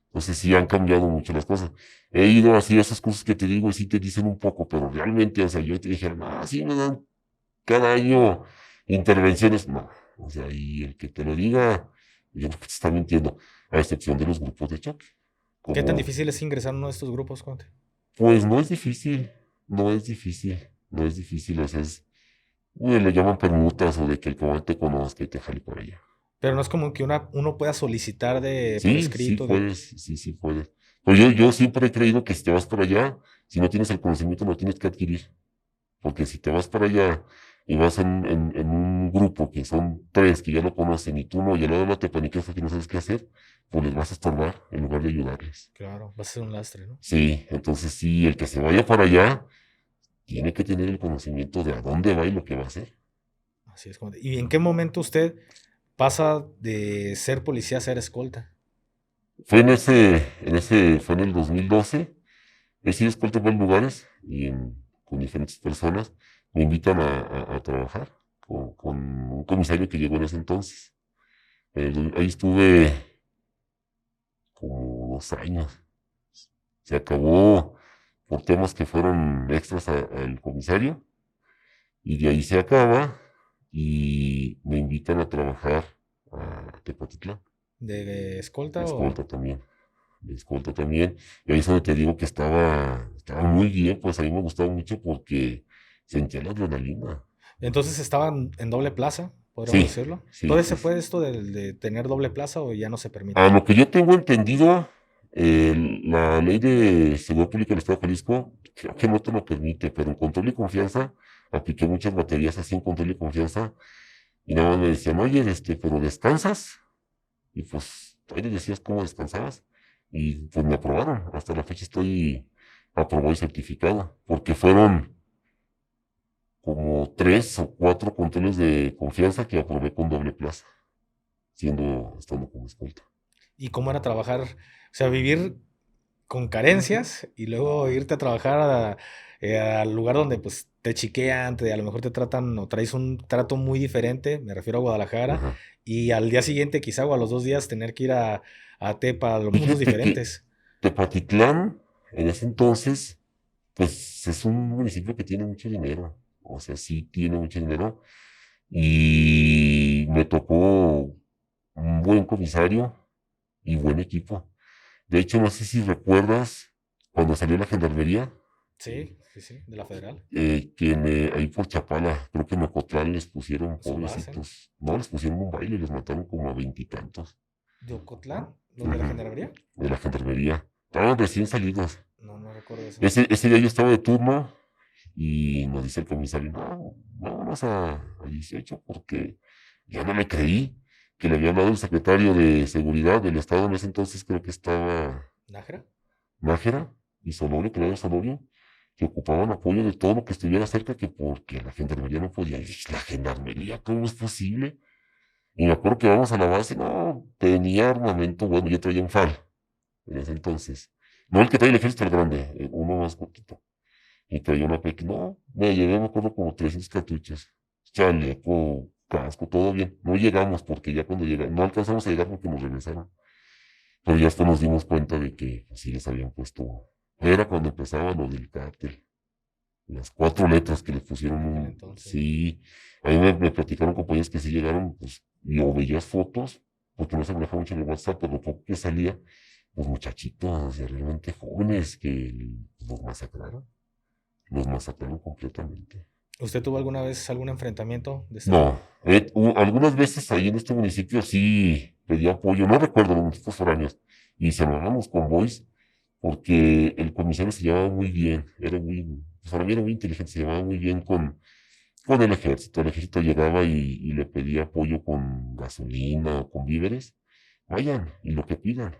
Entonces sí han cambiado mucho las cosas. He ido así a esas cosas que te digo y sí te dicen un poco, pero realmente, o sea, yo te dijeron, sí me dan cada año intervenciones. No, o sea, y el que te lo diga, yo creo que te está mintiendo, a excepción de los grupos de choque. ¿Qué tan Como, difícil es ingresar a uno de estos grupos, Conte? pues no es difícil, no es difícil, no es difícil, o sea, le llaman permutas o de que el comandante te conozca y te jale por allá. Pero no es como que uno pueda solicitar por Sí, sí escrito de... puedes, sí, sí puedes. Pero yo siempre he creído que si te vas para allá, si no tienes el conocimiento, lo tienes que adquirir. Porque si te vas para allá y vas en un grupo que son tres que ya lo conocen y tú no, y al lado no te paniqueas que no sabes qué hacer, pues les vas a estorbar en lugar de ayudarles. Claro, va a ser un lastre, ¿no? Sí, entonces sí, el que se vaya para allá tiene que tener el conocimiento de a dónde va y lo que va a hacer. Así es. ¿Y en qué momento usted pasa de ser policía a ser escolta? Fue en el 2012. He sido escolta en varios lugares y con diferentes personas. Me invitan a trabajar con un comisario que llegó en ese entonces. Ahí estuve como 2 años. Se acabó por temas que fueron extras al comisario y de ahí se acaba y me invitan a trabajar a Tepatitlán, ¿De escolta de o...? escolta también. De escolta también. Y ahí es donde te digo que estaba muy bien, pues a mí me gustaba mucho porque sentía la adrenalina. Entonces estaban en doble plaza, podríamos Sí, decirlo. sí, ¿Todavía sí, se sí. puede esto de tener doble plaza o ya no se A permite? lo que yo tengo entendido, la ley de seguridad pública del Estado de Jalisco, creo que no te lo permite, pero en control y confianza, apliqué muchas baterías así en control y confianza, y nada más me decían, oye, pero descansas, y pues ahí les decías cómo descansabas, y pues me aprobaron, hasta la fecha estoy aprobado y certificado, porque fueron como 3 o 4 controles de confianza que aprobé con doble plaza, estando como escolta. ¿Y cómo era trabajar? O sea, vivir con carencias y luego irte a trabajar al lugar donde pues te chiquean, a lo mejor te tratan o traes un trato muy diferente, me refiero a Guadalajara, Ajá. y al día siguiente quizá o a los 2 días tener que ir a Tepa, a los puntos Fíjate que diferentes. Tepatitlán, en ese entonces, pues es un municipio que tiene mucho dinero. O sea, sí tiene mucho dinero. Y me tocó un buen comisario y buen equipo. De hecho, no sé si recuerdas cuando salió la gendarmería, Sí, sí, sí, de la federal. Ahí por Chapala, creo que en Ocotlán les pusieron, Su base. pobrecitos, no, les pusieron un baile, les mataron como a veintitantos. ¿De Ocotlán? ¿Los de la gendarmería? De la gendarmería. Estaban recién salidos. No, no recuerdo eso. Ese día yo estaba de turno y nos dice el comisario, no, vámonos a 18 porque ya no me creí que le había hablado el secretario de Seguridad del Estado en ese entonces, creo que estaba ¿Nájera? Nájera y Sonorio, Claudio Sonorio, que ocupaban apoyo de todo lo que estuviera cerca, que porque la gendarmería no podía. Y dije, la gendarmería, ¿cómo es posible? Y me acuerdo que vamos a la base, no, tenía armamento, bueno, yo traía un FAL en ese entonces. No el que trae el ejército el grande, uno más cortito. Y traía una pequeña, no, me llevé, me acuerdo, como 300 cartuchos. Chaleco, casco, todo bien. No llegamos porque ya cuando llegamos, no alcanzamos a llegar porque nos regresaron. Pero ya hasta nos dimos cuenta de que pues, sí les habían puesto. Era cuando empezaba lo del cártel. Las 4 letras que les pusieron Entonces. sí. A mí me platicaron compañeros que sí llegaron, pues, y o veías fotos, porque no se manejaba mucho en el WhatsApp, pero lo poco que salía, pues muchachitos, o sea, realmente jóvenes que los masacraron. Los masacraron completamente. ¿Usted tuvo alguna vez algún enfrentamiento de este No, tipo? algunas veces ahí en este municipio sí pedí apoyo, no recuerdo los municipios foráneos, y se armaban los convoys, porque el comisario se llevaba muy bien, era muy, pues para mí era muy inteligente, se llevaba muy bien con el ejército llegaba y le pedía apoyo con gasolina o con víveres, vayan, y lo que pidan.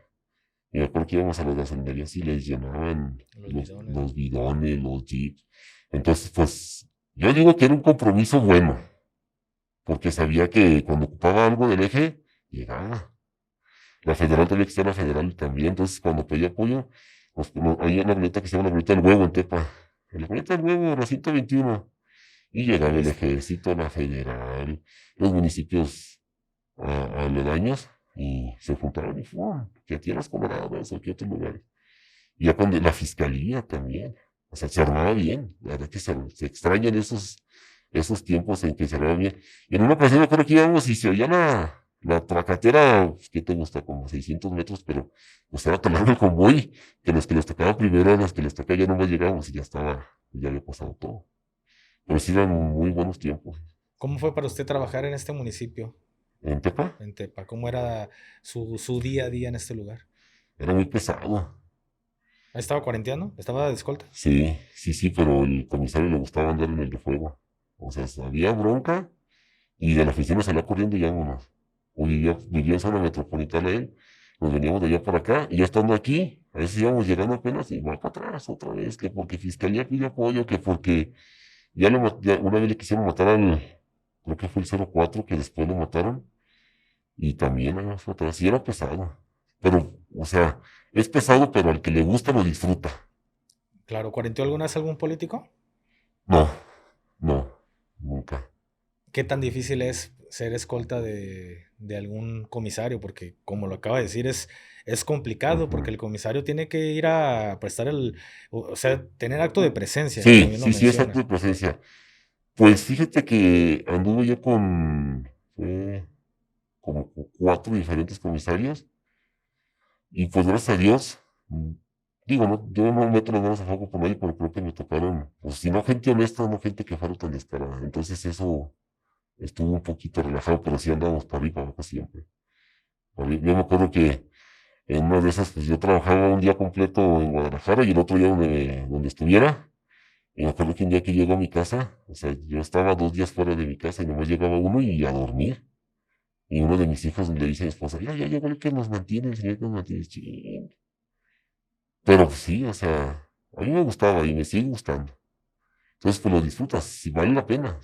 Y me acuerdo que íbamos a las gasolinerías y les llenaban los bidones, los jeeps. Entonces, pues, yo digo que era un compromiso bueno, porque sabía que cuando ocupaba algo del eje, llegaba. La federal tenía que estar la federal también, entonces cuando pedía apoyo, había una glorieta que se llama la glorieta del huevo en Tepa. En la glorieta del huevo, la 121. Y llegaba el ejército, la federal, los municipios aledaños, y se juntaron y fueron, que a Tierras Coloradas o que a otros lugares. Y ya cuando la fiscalía también, o sea, se armaba bien, la verdad que se extrañan esos tiempos en que se armaba bien. Y en una ocasión me acuerdo que íbamos y se oía la tracatera, pues, ¿qué te gusta? Como 600 metros, pero pues era tan largo el convoy que los que les tocaba primero, a los que les tocaba ya no más llegamos y ya había pasado todo. Pero sí eran muy buenos tiempos. ¿Cómo fue para usted trabajar en este municipio, En Tepa en Tepa? ¿Cómo era su día a día en este lugar? era muy pesado. ¿Estaba cuarenteando? ¿Estaba de escolta? Sí, sí, sí, pero el comisario le gustaba andar en el de fuego. O sea, había bronca y de la oficina salía corriendo y ya vámonos. O vivía en zona metropolitana él, nos veníamos de allá para acá y ya estando aquí, a veces íbamos llegando apenas y va para atrás otra vez, que porque fiscalía pide apoyo, que porque una vez le quisieron matar creo que fue el 04 que después lo mataron y también allá fue atrás, y era pesado. Pero, o sea, es pesado, pero al que le gusta lo disfruta. Claro, ¿cuarenteó alguna vez algún político? No, no, nunca. ¿Qué tan difícil es ser escolta de algún comisario? Porque como lo acaba de decir, es complicado porque el comisario tiene que ir a prestar o sea, tener acto de presencia, como Sí, bien lo sí, sí, es acto menciona. de presencia. Pues fíjate que anduve yo fue como 4 diferentes comisarios y pues gracias a Dios, digo, no, yo no meto las manos a fuego por nadie, pero creo que me tocaron, pues si no gente honesta, no gente que fuera tan descarada. Entonces eso estuvo un poquito relajado, pero sí andábamos para arriba y para abajo siempre. Yo me acuerdo que en una de esas, pues yo trabajaba un día completo en Guadalajara y el otro día donde estuviera. Y me acuerdo que un día que llego a mi casa, o sea, yo estaba 2 días fuera de mi casa y nomás llegaba uno y a dormir. Y uno de mis hijos le dice a mi esposa, ya llegó el que nos mantiene, el señor que nos mantiene. Chin. Pero pues, sí, o sea, a mí me gustaba y me sigue gustando. Entonces, pues lo disfrutas, si vale la pena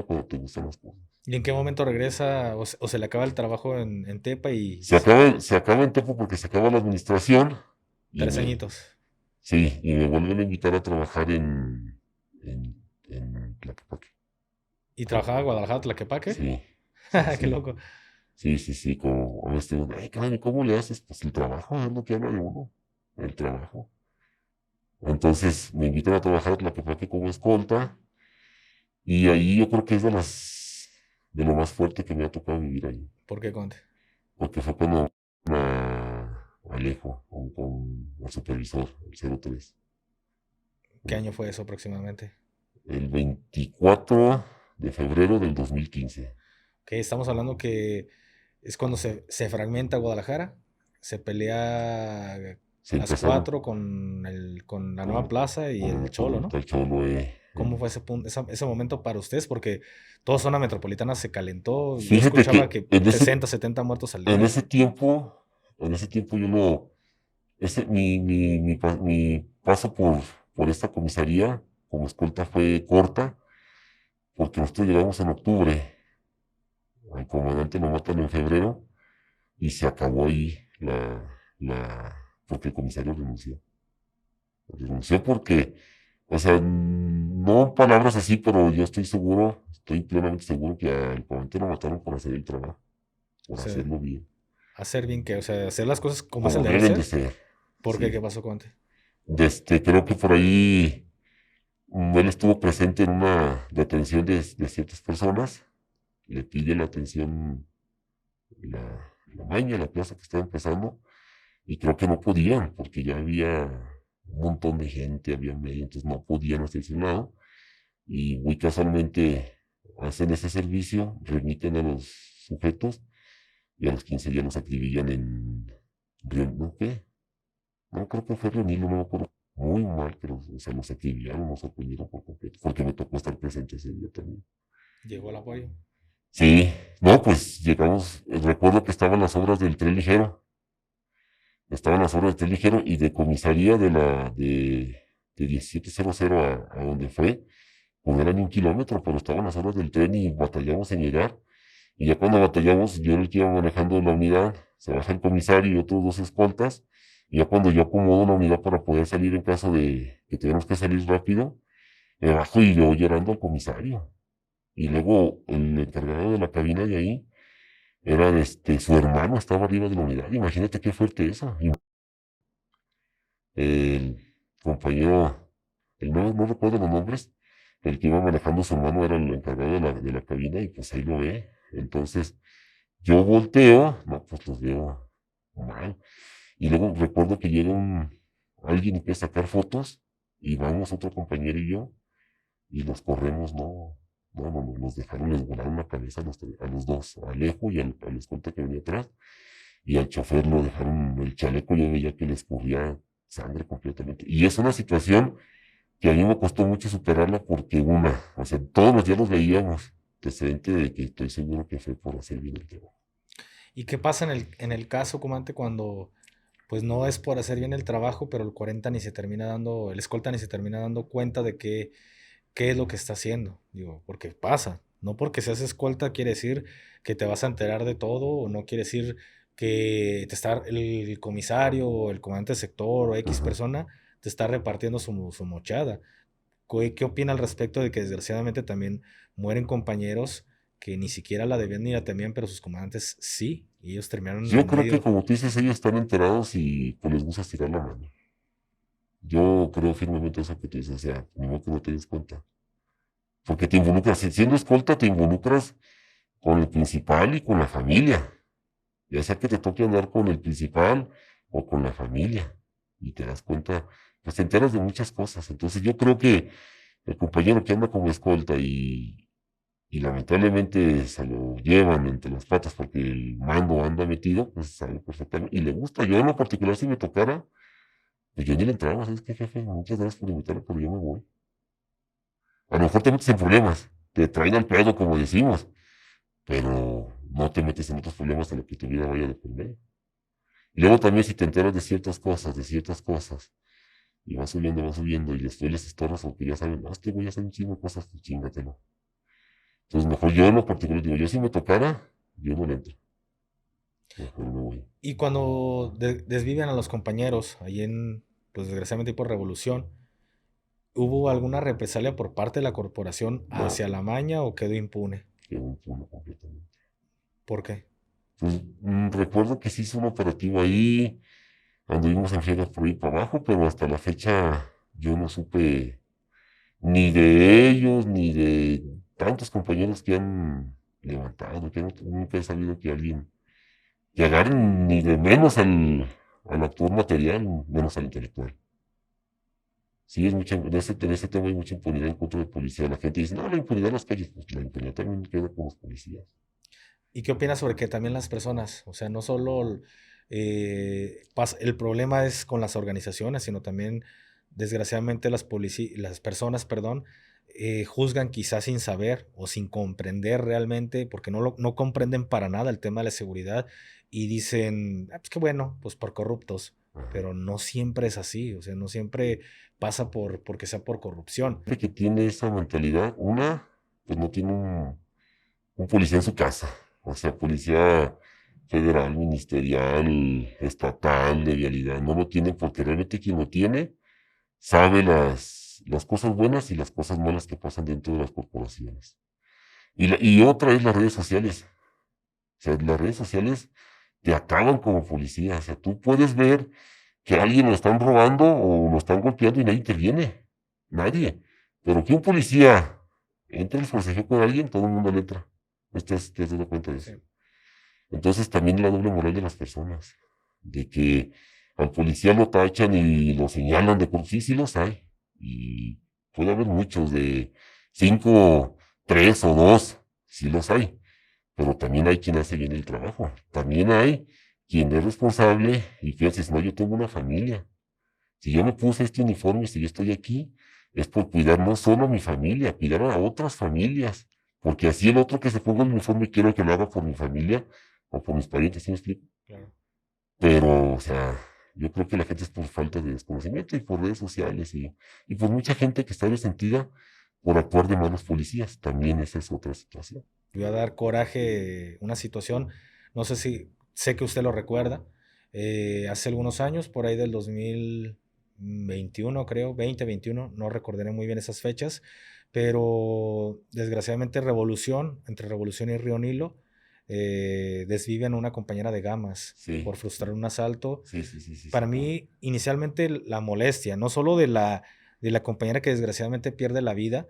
cuando te gustan las cosas. ¿Y en qué momento regresa o se le acaba el trabajo en Tepa y Se acaba en tiempo porque se acaba la administración y 3 añitos? sí, y me vuelven a invitar a trabajar en Tlaquepaque. ¿Y trabajaba en Guadalajara, Tlaquepaque? Sí, sí, Qué sí. loco. Sí, sí, sí, como a veces digo, ay, caray, ¿cómo le haces? Pues el trabajo es lo que habla de uno, el trabajo. Entonces me invitan a trabajar a Tlaquepaque como escolta y ahí yo creo que es de lo más fuerte que me ha tocado vivir ahí, ¿Por qué, Conte? porque fue cuando Alejo con el supervisor, el 03. ¿Qué año fue eso aproximadamente? El 24 de febrero del 2015. Que estamos hablando que es cuando se fragmenta Guadalajara, se pelea Se las empezaron cuatro con la nueva con, plaza y el Cholo, ¿no? el Cholo. ¿Cómo fue ese punto, ese momento para ustedes? Porque toda zona metropolitana se calentó. Yo Fíjate escuchaba que que 60, 70 muertos al en día. ese tiempo, en ese tiempo yo no, mi paso por esta comisaría como escolta fue corta, porque nosotros llegamos en octubre, al comandante lo matan en febrero, y se acabó ahí porque el comisario renunció. Renunció porque, o sea, no palabras así, pero yo estoy seguro, estoy plenamente seguro que al comandante lo mataron por hacer el trabajo, O por sea, hacerlo bien, hacer bien que, o sea, hacer las cosas como es el como deber deben de ser. ser. ¿Por qué? Sí. ¿Qué pasó con antes? Creo que por ahí él estuvo presente en una detención de ciertas personas, le pide la atención la maña, la plaza que estaba empezando, y creo que no podían, porque ya había un montón de gente, había medios, entonces no podían hacerse un lado, y muy casualmente hacen ese servicio, remiten a los sujetos, y a los 15 días los acribillan en Río, ¿no qué? No, creo que fue Río Nilo, no me acuerdo. Muy mal, pero, o sea, nos acribillaron, nos sorprendieron por completo, porque me tocó estar presente ese día también. Llegó el apoyo. Sí, no, pues llegamos, recuerdo que estaban las obras del tren ligero, estaban las obras del tren ligero y de comisaría de 1700 a donde fue, pues no era ni un kilómetro, pero estaban las obras del tren y batallamos en llegar. Y ya cuando batallamos, yo era el que iba manejando la unidad, se baja el comisario y otros dos escoltas, y ya cuando yo acomodo la unidad para poder salir en caso de que tengamos que salir rápido, me bajo y yo llorando al comisario. Y luego el encargado de la cabina de ahí era su hermano, estaba arriba de la unidad. Imagínate qué fuerte eso. Y el compañero, no recuerdo los nombres, el que iba manejando su hermano era el encargado de la cabina y pues ahí lo ve. Entonces yo volteo, no, pues los veo mal. Y luego recuerdo que llega alguien y empieza a sacar fotos y vamos otro compañero y yo y los corremos, no, nos dejaron, les volaron la cabeza a los dos, a Alejo y al escolta que venía atrás, y al chofer lo dejaron, el chaleco yo veía que le escurría sangre completamente. Y es una situación que a mí me costó mucho superarla porque o sea, todos los días los veíamos, antecedente de que estoy seguro que fue por hacer bien el trabajo. ¿Y qué pasa en el caso, comandante, cuando pues no es por hacer bien el trabajo, pero el 40 ni se termina dando, el escolta ni se termina dando cuenta de qué es lo que está haciendo? Digo, porque pasa. No porque seas escolta quiere decir que te vas a enterar de todo, o no quiere decir que te está el comisario o el comandante de sector o X Ajá. persona te está repartiendo su mochada. ¿Qué opina al respecto de que desgraciadamente también mueren compañeros que ni siquiera la debían ni la temían, pero sus comandantes sí, y ellos terminaron Yo en creo que medio? como tú dices, ellos están enterados y pues les gusta estirar la mano. Yo creo firmemente eso que tú dices, o sea, ni modo que no te des cuenta. Porque te involucras, siendo escolta, te involucras con el principal y con la familia. Ya sea que te toque andar con el principal o con la familia. Y te das cuenta, pues te enteras de muchas cosas. Entonces yo creo que el compañero que anda como escolta y lamentablemente se lo llevan entre las patas porque el mando anda metido, pues sabe perfectamente. Y le gusta. Yo en lo particular, si me tocara, pues yo ni le entraba. ¿Sabes qué, jefe? Muchas gracias por invitarme, pero yo me voy. A lo mejor te metes en problemas. Te traen al pedo, como decimos. Pero no te metes en otros problemas de lo que tu vida vaya a depender. Y luego también si te enteras de ciertas cosas, y vas subiendo, y después les estorbas porque ya saben, no, este güey hace un chingo de cosas, pues chingatelo. Entonces mejor yo en lo particular digo, yo si me tocara, yo no le entro. Mejor me voy. Y cuando desviven a los compañeros, ahí en, pues desgraciadamente por revolución, ¿hubo alguna represalia por parte de la corporación No, hacia la maña o quedó impune? quedó un puno completamente. ¿Por qué? Pues recuerdo que se hizo un operativo ahí, anduvimos en friega por ahí para abajo, pero hasta la fecha yo no supe ni de ellos, ni de tantos compañeros que han levantado, nunca he sabido que alguien llegar ni de menos al actor material, menos al intelectual. Sí, en ese tema hay mucha impunidad en contra del policía. La gente dice, no, la impunidad en las calles, pues la impunidad también queda con los policías. ¿Y qué opinas sobre que también las personas, o sea, no solo el problema es con las organizaciones, sino también, desgraciadamente, las personas, perdón, juzgan quizás sin saber o sin comprender realmente, porque no comprenden para nada el tema de la seguridad y dicen, "Ah, pues qué bueno, pues por corruptos", Ajá. pero no siempre es así, o sea, no siempre pasa porque sea por corrupción. Gente que tiene esa mentalidad, pues no tiene un policía en su casa. O sea, policía federal, ministerial, estatal, de vialidad. No lo tiene porque realmente quien lo tiene sabe las cosas buenas y las cosas malas que pasan dentro de las corporaciones. Y otra es las redes sociales. O sea, las redes sociales te acaban como policía. O sea, tú puedes ver que a alguien lo están robando o lo están golpeando y nadie interviene. Nadie. Pero que un policía entre y forcejeo con alguien, todo el mundo le entra. ¿Te has dado cuenta de eso? Sí. Entonces también la doble moral de las personas. De que al policía lo tachan y lo señalan de por sí, sí los hay. Y puede haber muchos de 5, 3 o 2, sí los hay. Pero también hay quien hace bien el trabajo. También hay quien es responsable y piensa, no, yo tengo una familia. Si yo me puse este uniforme, si yo estoy aquí, es por cuidar no solo a mi familia, cuidar a otras familias. Porque así el otro que se ponga el uniforme quiero que lo haga por mi familia o por mis parientes, ¿sí me explico? Claro. Pero, o sea, yo creo que la gente es por falta de desconocimiento y por redes sociales y por mucha gente que está resentida por actuar de malos policías. También esa es otra situación. Iba a dar coraje una situación, no sé si, sé que usted lo recuerda, hace algunos años, por ahí del 2021 creo, 2021, no recordaré muy bien esas fechas, pero desgraciadamente entre Revolución y Río Nilo, desviven a una compañera de Gamas Sí, por frustrar un asalto. sí, sí, sí, sí, Para sí. mí, inicialmente la molestia, no solo de la compañera que desgraciadamente pierde la vida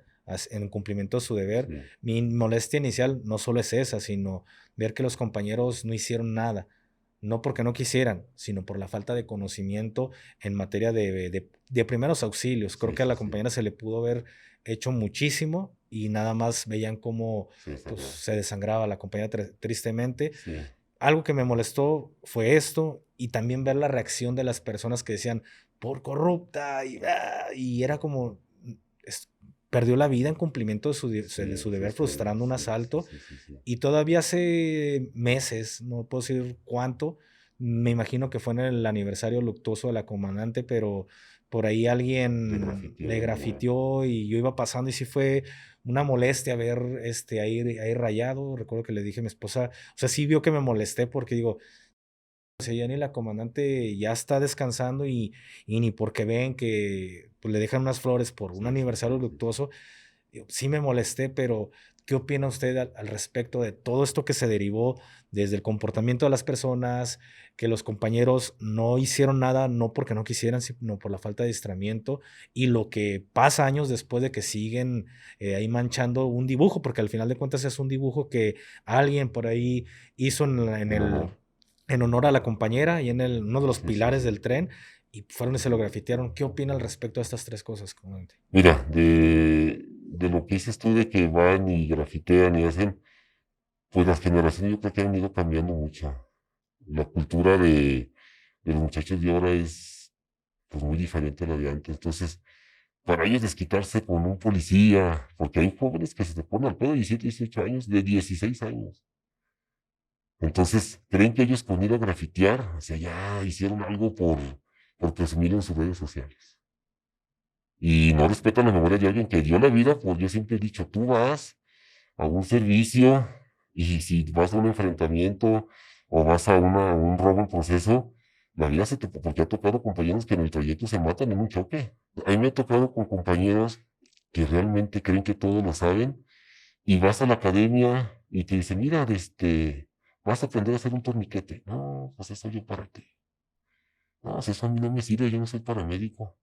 en cumplimiento de su deber, Sí, mi molestia inicial no solo es esa, sino ver que los compañeros no hicieron nada, no porque no quisieran, sino por la falta de conocimiento en materia de primeros auxilios. Creo sí, que a sí, la sí, compañera se le pudo haber hecho muchísimo y nada más veían cómo sí, está pues, claro. se desangraba la compañera tristemente. Sí, Algo que me molestó fue esto y también ver la reacción de las personas que decían por corrupta y era como es- perdió la vida en cumplimiento de sí, su sí, deber está bien. frustrando un Sí, sí, asalto sí, sí, sí. y todavía hace meses, no puedo decir cuánto, me imagino que fue en el aniversario luctuoso de la comandante, pero por ahí De alguien le grafitear, ¿no? grafiteó y yo iba pasando y sí fue una molestia ver ahí rayado. Recuerdo que le dije a mi esposa, o sea, sí vio que me molesté porque digo, si ya ni la comandante ya está descansando y ni porque ven que pues, le dejan unas flores por un Sí, sí, aniversario sí, sí, sí. luctuoso, sí me molesté, pero ¿qué opina usted al respecto de todo esto que se derivó desde el comportamiento de las personas, que los compañeros no hicieron nada, no porque no quisieran, sino por la falta de adiestramiento, y lo que pasa años después de que siguen ahí manchando un dibujo, porque al final de cuentas es un dibujo que alguien por ahí hizo En honor. en honor a la compañera y en uno de los Sí, sí, pilares sí. del tren, y fueron y se lo grafitearon? ¿Qué opina al respecto de estas tres cosas, comandante? Mira, de lo que dices tú de que van y grafitean y hacen, pues las generaciones yo creo que han ido cambiando mucho. La cultura de los muchachos de ahora es pues muy diferente a la de antes. Entonces, para ellos desquitarse con un policía, porque hay jóvenes que se te ponen al pedo de 17, 18 años, de 16 años. Entonces, creen que ellos con ir a grafitear, o sea, ya hicieron algo por presumir en sus redes sociales. Y no respetan la memoria de alguien que dio la vida, pues yo siempre he dicho, tú vas a un servicio y si vas a un enfrentamiento o vas a un robo en proceso, la vida se te... Porque ha tocado compañeros que en el trayecto se matan en un choque. A mí me ha tocado con compañeros que realmente creen que todo lo saben y vas a la academia y te dicen, mira, vas a aprender a hacer un torniquete. No, pues eso yo para qué. No, pues eso a mí no me sirve, yo no soy paramédico.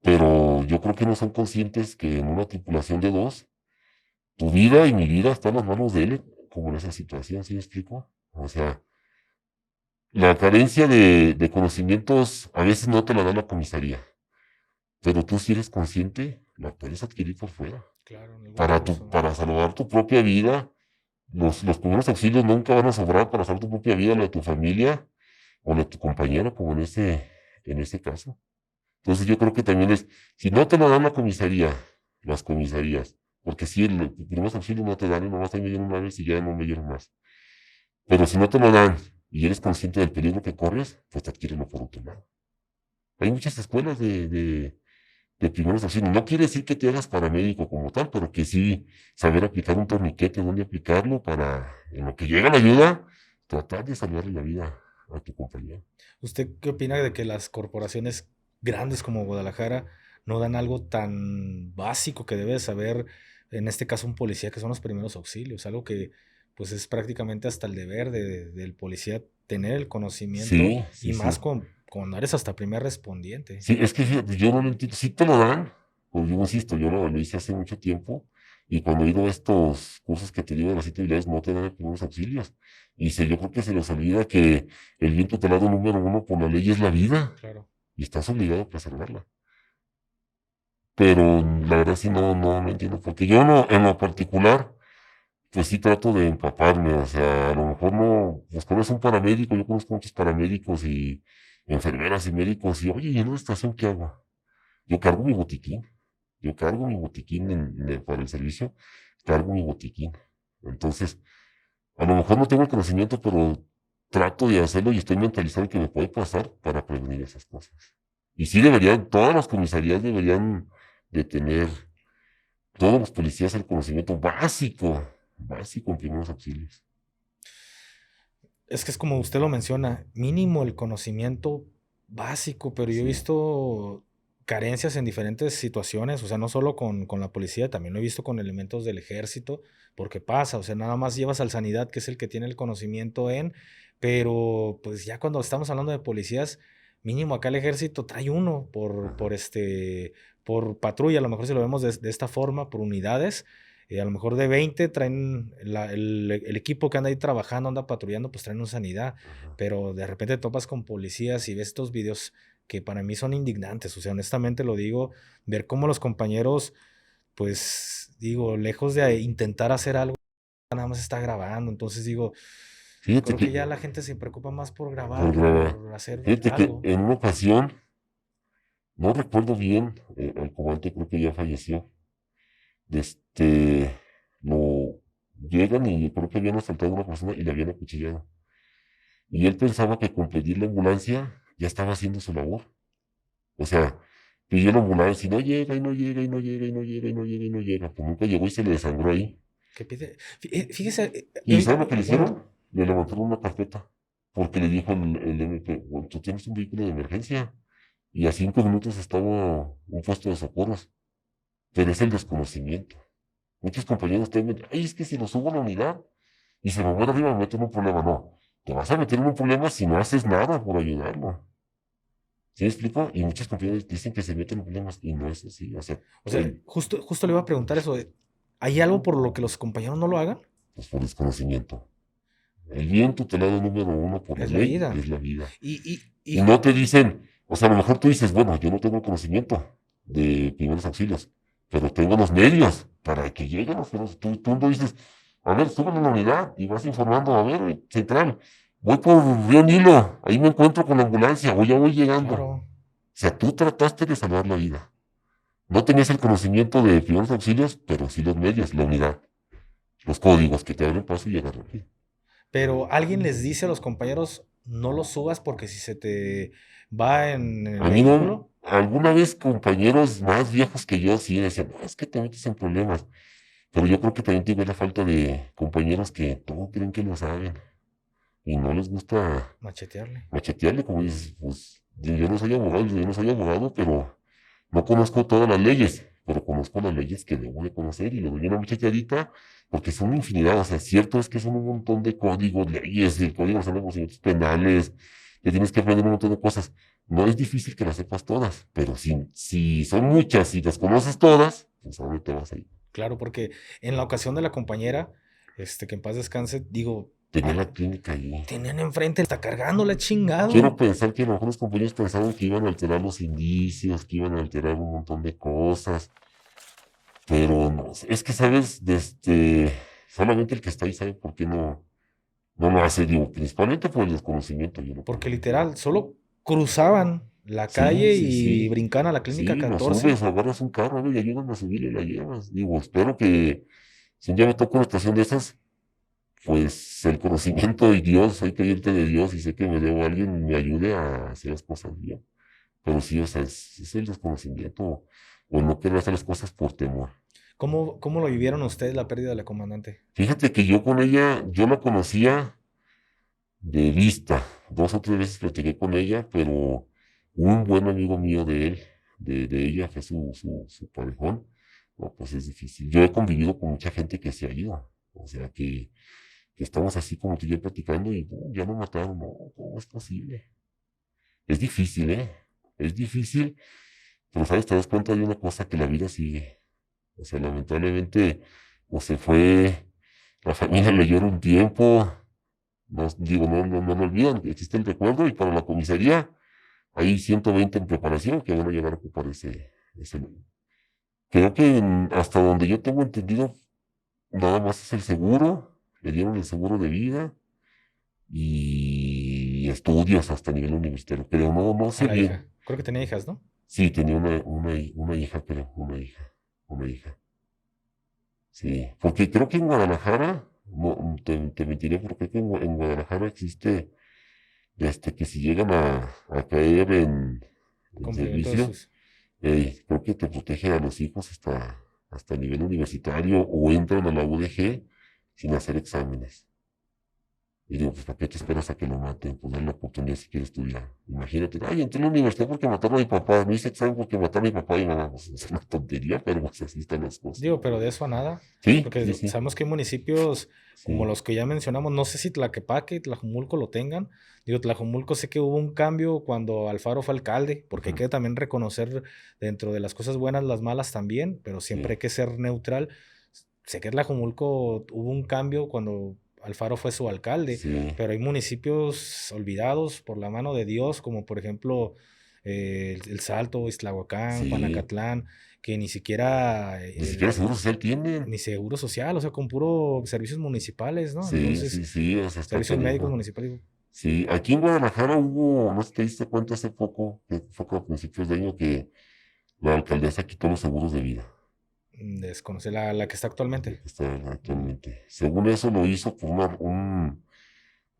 Pero yo creo que no son conscientes que en una tripulación de dos, tu vida y mi vida están en las manos de él, como en esa situación, ¿sí me explico? O sea, la carencia de conocimientos a veces no te la da la comisaría, pero tú si eres consciente, la puedes adquirir por fuera. Claro, en algún Para, curso. para salvar tu propia vida, los primeros auxilios nunca van a sobrar para salvar tu propia vida, la de tu familia o la de tu compañero, como en ese caso. Entonces yo creo que también es, si no te lo dan la comisaría, las comisarías, porque si el primeros auxilios no te dan y nomás te me dieron una vez y ya no me dieron más. Pero si no te lo dan y eres consciente del peligro que corres, pues te adquieres por otro lado. Hay muchas escuelas de primeros auxilios. No quiere decir que te hagas paramédico como tal, pero que sí saber aplicar un torniquete, dónde aplicarlo para, en lo que llega la ayuda, tratar de salvarle la vida a tu compañero. ¿Usted qué opina de que las corporaciones grandes como Guadalajara no dan algo tan básico que debe saber, en este caso un policía, que son los primeros auxilios? Algo que pues es prácticamente hasta el deber del policía tener el conocimiento Sí, y sí, sí. más con eres hasta primer respondiente. Sí, es que fíjate, yo no lo entiendo. Sí te lo dan, pues yo insisto, yo lo hice hace mucho tiempo, y cuando he ido a estos cursos que te digo de las 7 habilidades, no te dan de primeros auxilios. Y yo creo que se les olvida que el bien tutelado número uno por la ley es la vida, Claro. y estás obligado a preservarla. Pero la verdad sí no entiendo, porque yo no, en lo particular, pues sí trato de empaparme, o sea, a lo mejor no, pues conoces un paramédico, yo conozco muchos paramédicos y enfermeras y médicos, y oye, ¿y en una estación qué hago? Yo cargo mi botiquín, yo cargo mi botiquín para el servicio, cargo mi botiquín. Entonces, a lo mejor no tengo el conocimiento, pero trato de hacerlo y estoy mentalizado en que me puede pasar para prevenir esas cosas. Y sí deberían, todas las comisarías deberían de tener, todos los policías el conocimiento básico en primeros auxilios. Es que es como usted lo menciona, mínimo el conocimiento básico, pero yo he Sí. visto carencias en diferentes situaciones, o sea, no solo con la policía, también lo he visto con elementos del ejército, porque pasa, o sea, nada más llevas al sanidad, que es el que tiene el conocimiento pero pues ya cuando estamos hablando de policías, mínimo acá el ejército trae uno Ajá. por patrulla, a lo mejor si lo vemos de esta forma, por unidades. A lo mejor de 20 traen el equipo que anda ahí trabajando, anda patrullando, pues traen una sanidad. Ajá. Pero de repente topas con policías y ves estos videos que para mí son indignantes. O sea, honestamente lo digo, ver cómo los compañeros, pues digo, lejos de intentar hacer algo, nada más está grabando. Entonces digo, Fíjate creo que que, ya la gente se preocupa más por por grabar que grabar, por hacer fíjate que algo. en una ocasión, no recuerdo bien, el comandante creo que ya falleció. Este, lo llegan y creo que habían asaltado a una persona y le habían acuchillado. Y él pensaba que con pedir la ambulancia ya estaba haciendo su labor. O sea, pidió la ambulancia y no llega, y no llega, y no llega, y no llega, y no llega, y no llega. Pues nunca llegó y se le desangró ahí. Que pide, fíjese, ¿Y sabe lo que le bueno, hicieron? Le levantaron una carpeta. Porque le dijo el MP, bueno, tú tienes un vehículo de emergencia. Y a 5 minutos estaba un puesto de socorros. Pero es el desconocimiento. Muchos compañeros temen, ay, es que si lo subo a la unidad y se me muere arriba me meto en un problema. No, te vas a meter en un problema si no haces nada por ayudarlo. ¿Sí me explico? Y muchos compañeros dicen que se meten en problemas y no es así. O sea, o sea, justo le iba a preguntar eso. ¿Hay algo por lo que los compañeros no lo hagan? pues por desconocimiento. El bien tutelado número uno por la Es la ley vida. es la vida. Y Y no te dicen, o sea, a lo mejor tú dices, bueno, yo no tengo conocimiento de primeros auxilios, pero tengo los medios para que lleguen los primeros. Tú no dices, a ver, súbeme a la unidad y vas informando, a ver, central, voy por Río Nilo, ahí me encuentro con la ambulancia, o ya voy llegando. claro, O sea, tú trataste de salvar la vida. No tenías el conocimiento de primeros auxilios, pero sí los medios, la unidad, los códigos que te abren paso y llegar rápido. pero alguien les dice a los compañeros, no lo subas porque si se te va en el A mí no, vehículo, alguna vez compañeros más viejos que yo sí decían, "No, es que te metes en problemas". Pero yo creo que también tiene la falta de compañeros que todo creen que lo saben y no les gusta machetearle. machetearle, como dices, pues yo no soy abogado, pero no conozco todas las leyes, pero conozco las leyes que debo de conocer y le doy una macheteadita porque son infinidad. O sea, cierto es que son un montón de códigos, leyes, el Código Nacional de Procedimientos Penales, que tienes que aprender un montón de cosas. No es difícil que las sepas todas, pero si son muchas y las conoces todas, pues ahora te vas a ir. Claro, porque en la ocasión de la compañera, que en paz descanse, digo, Tenía la clínica ahí. Tenían enfrente, está cargando la chingada. Quiero pensar que a lo mejor los compañeros pensaban que iban a alterar los indicios, que iban a alterar un montón de cosas, pero no, es que sabes, solamente el que está ahí sabe por qué no lo hace, digo, principalmente por el desconocimiento. Yo no Porque creo. literal, solo cruzaban la Sí, calle sí, y sí. brincaban a la Sí, clínica lo 14. subes, agarras un carro, ¿no? Y ayúdame a subir y la llevas. Digo, espero que si un día me toca una estación de esas, pues el conocimiento de Dios, soy creyente de Dios y sé que me debo a alguien me ayude a hacer las cosas bien. Pero sí, o sea, es el desconocimiento o no querer hacer las cosas por temor. ¿Cómo lo vivieron ustedes la pérdida de la comandante? Fíjate que yo con ella, yo la conocía de vista, 2 o 3 veces platiqué con ella, pero un buen amigo mío de él, de ella, que es su parejón, no, pues es difícil. Yo he convivido con mucha gente que se ha ido, o sea, que estamos así como tú y yo platicando y ya lo mataron, no, ¿cómo es posible? Es difícil, ¿eh? Es difícil, pero sabes, te das cuenta de una cosa, que la vida sigue. O sea, lamentablemente, o se fue, la familia le llora un tiempo, no, digo, no lo olvidan, existe el recuerdo y para la comisaría hay 120 en preparación que van a llegar a ocupar ese lugar. Creo que hasta donde yo tengo entendido, nada más es el seguro, le dieron el seguro de vida y estudios hasta nivel universitario, pero no A sé la bien. hija. Creo que tenía hijas, ¿no? Sí, tenía una hija, creo, una hija. Sí, porque creo que en Guadalajara, no, te mentiré, porque creo que en Guadalajara existe, que si llegan a caer en Cumplimiento de servicio, sus... creo que te protege a los hijos hasta nivel universitario o entran a la UDG sin hacer exámenes. Y digo, pues ¿para qué te esperas a que lo maten? Pues dar la oportunidad si quieres estudiar. Imagínate, ay, entré a la universidad porque mataron a mi papá, me hice examen porque mataron a mi papá y mamá. Pues es una tontería, pero pues así están las cosas. Digo, pero de eso a nada. Sí, Porque sí, sí, sabemos que hay municipios como sí, los que ya mencionamos, no sé si Tlaquepaque y Tlajumulco lo tengan. Digo, Tlajumulco sé que hubo un cambio cuando Alfaro fue alcalde, porque hay ujú, que también reconocer dentro de las cosas buenas las malas también, pero siempre sí, hay que ser neutral. Sé que Tlajumulco hubo un cambio cuando Alfaro fue su alcalde, sí, pero hay municipios olvidados por la mano de Dios, como por ejemplo El Salto, Iztlahuacán, sí. Panacatlán, que ni siquiera Ni siquiera seguro social tienen. ni seguro social, o sea, con puro servicios municipales, ¿no? Sí, Entonces, sí, sí, o sea, está servicios médicos canijo. municipales, Sí, aquí en Guadalajara hubo, no sé si te diste cuenta hace poco, que fue a principios de año, que la alcaldesa quitó los seguros de vida. desconocer la que está De actualmente. que está actualmente. Según eso lo hizo por un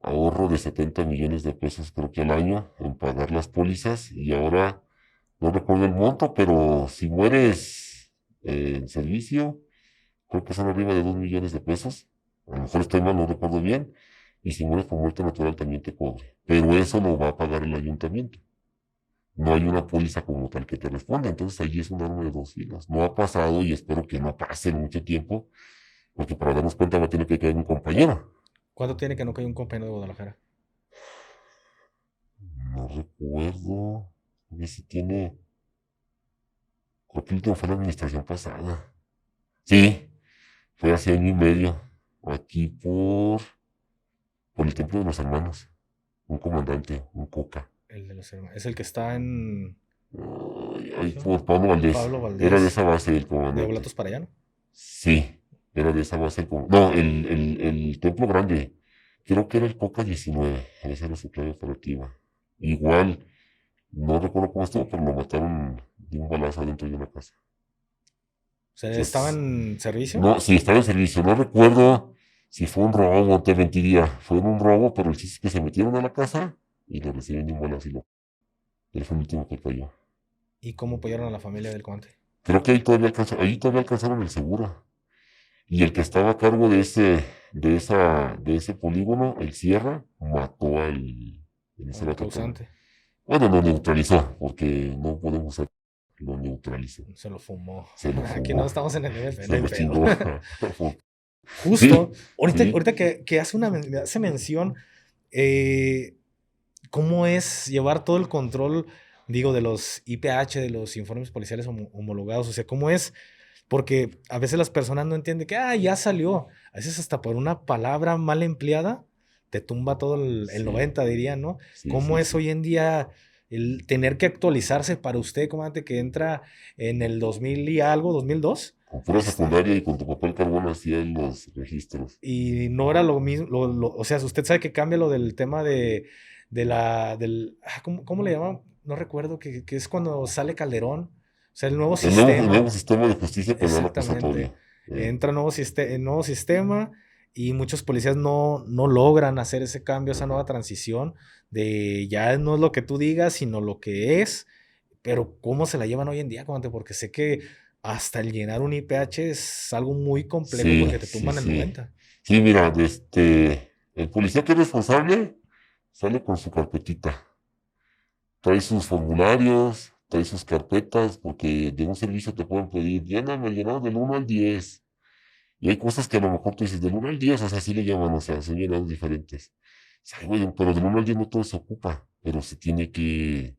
ahorro de 70 millones de pesos, creo que al año, en pagar las pólizas, y ahora no recuerdo el monto, pero si mueres en servicio, creo que son arriba de 2 millones de pesos. A lo mejor estoy mal, no recuerdo bien. Y si mueres por muerte natural también te cobre. Pero eso lo va a pagar el ayuntamiento. No hay una póliza como tal que te responda. Entonces allí es un arma de dos filos. No ha pasado y espero que no pase en mucho tiempo, porque para darnos cuenta va a tener que caer un compañero. ¿Cuánto tiene que no cae un compañero de Guadalajara? No recuerdo. A ver si tiene. Creo que el último fue la administración pasada. Sí, fue hace año y medio. Aquí por el Templo de los Hermanos. Un comandante, un coca. El de los hermanos. Es el que está en Ay, por Pablo Valdés. Pablo Era de Valdés, esa base el de comandante. Oblatos para allá, ¿no? Sí, era de esa base el comandante. No, el templo grande. Creo que era el Coca 19. Esa era su clave operativa. Igual, no recuerdo cómo estuvo, pero lo mataron de un balazo dentro de una casa. O sea, ¿estaba Entonces, en servicio? no, sí, estaba en servicio. No recuerdo si fue un robo, te mentiría. Fue un robo, pero el chiste es que se metieron a la casa y lo recibieron de un balazo y él fue el último que cayó. ¿Y cómo apoyaron a la familia del comandante? Creo que ahí todavía alcanzaron el seguro. Y el que estaba a cargo de ese polígono, el Sierra, mató en ese Al vato. causante. Bueno, lo neutralizó, porque no podemos usar, lo neutralizó. Se lo fumó. Se lo Aquí no fumó, estamos en el MF, no se hay lo pedo. chingó. Justo, Sí, ahorita, sí, ahorita que hace mención, eh, cómo es llevar todo el control, digo, de los IPH, de los informes policiales homologados, o sea, cómo es, porque a veces las personas no entienden que, ya salió, a veces hasta por una palabra mal empleada, te tumba todo el Sí. 90, dirían, ¿no? Sí, ¿Cómo sí, es sí. hoy en día el tener que actualizarse para usted, comandante, que entra en el 2000 y algo, 2002? Con pura Este, secundaria y con tu papel carbón hacía los registros. y no era lo mismo, o sea, usted sabe que cambia lo del tema ¿cómo le llaman? No recuerdo, que es cuando sale Calderón, o sea, el nuevo El nuevo sistema. sistema de justicia penal Exactamente. acusatoria. Entra el nuevo sistema y muchos policías no logran hacer ese cambio, esa nueva transición de ya no es lo que tú digas, sino lo que es. Pero ¿cómo se la llevan hoy en día, comandante? Porque sé que hasta el llenar un IPH es algo muy complejo Sí, porque te sí, tumban el sí. 90. Sí, mira, el policía que es responsable sale con su carpetita. Trae sus formularios, trae sus carpetas, porque de un servicio te pueden pedir, lléname el llenado del 1 al 10. Y hay cosas que a lo mejor tú dices, del 1 al 10, o sea, así le llaman, o sea, son llenados diferentes. Sí, güey, pero del 1 al 10 no todo se ocupa, pero se tiene que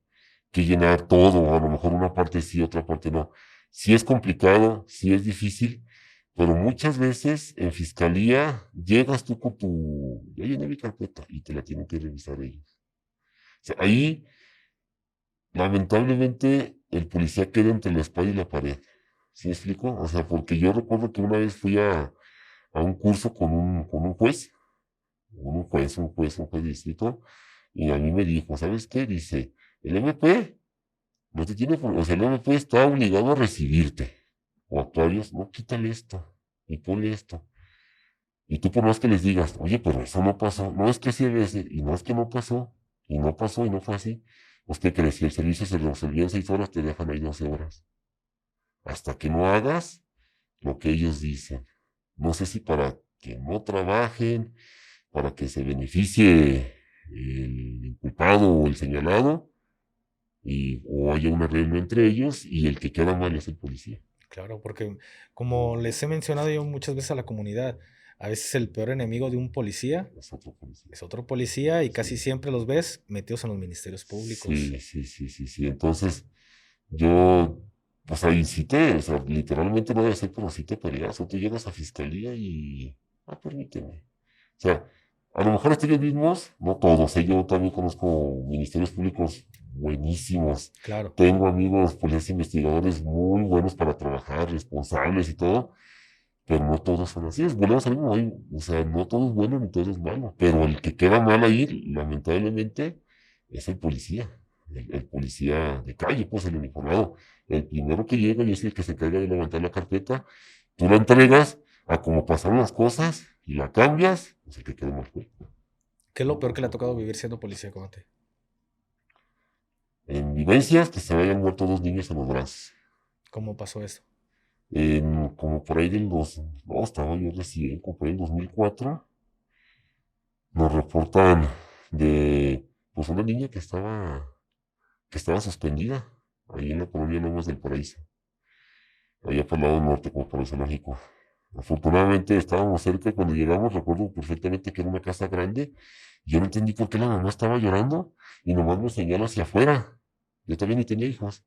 llenar todo, a lo mejor una parte sí, otra parte no. Sí es complicado, sí es difícil, pero muchas veces en fiscalía llegas tú con ya llené mi carpeta y te la tienen que revisar ellos. O sea, ahí, lamentablemente, el policía queda entre la espada y la pared. ¿Sí me explico? O sea, porque yo recuerdo que una vez fui a un curso con un juez, un juez de distrito, y a mí me dijo, ¿sabes qué? Dice, el MP no te tiene, o sea, el MP está obligado a recibirte. O actuarios, no, quítale esto y ponle esto. Y tú por más que les digas, oye, pero eso no pasó, no es que sí debe ser, y no es que no pasó, y no pasó, y no fue así. Pues que crees, si el servicio se resolvió en 6 horas, te dejan ahí 12 horas. Hasta que no hagas lo que ellos dicen. No sé si para que no trabajen, para que se beneficie el inculpado o el señalado, o haya un arreglo entre ellos, y el que queda mal es el policía. Claro, porque como les he mencionado yo muchas veces a la comunidad, a veces el peor enemigo de un policía Es otro policía. es otro policía y casi Sí, siempre los ves metidos en los ministerios públicos. sí, sí, sí, sí, sí. Entonces, yo, o sea, incité, o sea, literalmente no debe ser, pero sí te peleas, o tú llegas a fiscalía y, permíteme. O sea, a lo mejor hasta ellos mismos, no todos, yo también conozco ministerios públicos buenísimos. Claro. Tengo amigos policías investigadores muy buenos para trabajar, responsables y todo, pero no todos son así. Volvemos al mismo, o sea, no todo es bueno ni todo es malo, pero el que queda mal ahí, lamentablemente, es el policía. El policía de calle, pues el uniformado. El primero que llega y es el que se encarga de levantar la carpeta, tú la entregas a cómo pasaron las cosas y la cambias, pues el que quedó mal fue. ¿Qué es lo peor que le ha tocado vivir siendo policía, comandante? En vivencias, que se me hayan muerto 2 niños en los brazos. ¿Cómo pasó eso? Como por ahí no, estaba yo recién, como por ahí en 2004, nos reportan pues una niña que estaba suspendida ahí en la colonia Lomas del Paraíso, allá por el lado norte, como por el zoológico. Afortunadamente estábamos cerca cuando llegamos, recuerdo perfectamente que era una casa grande, y yo no entendí por qué la mamá estaba llorando, y nomás me señala hacia afuera. Yo también ni tenía hijos.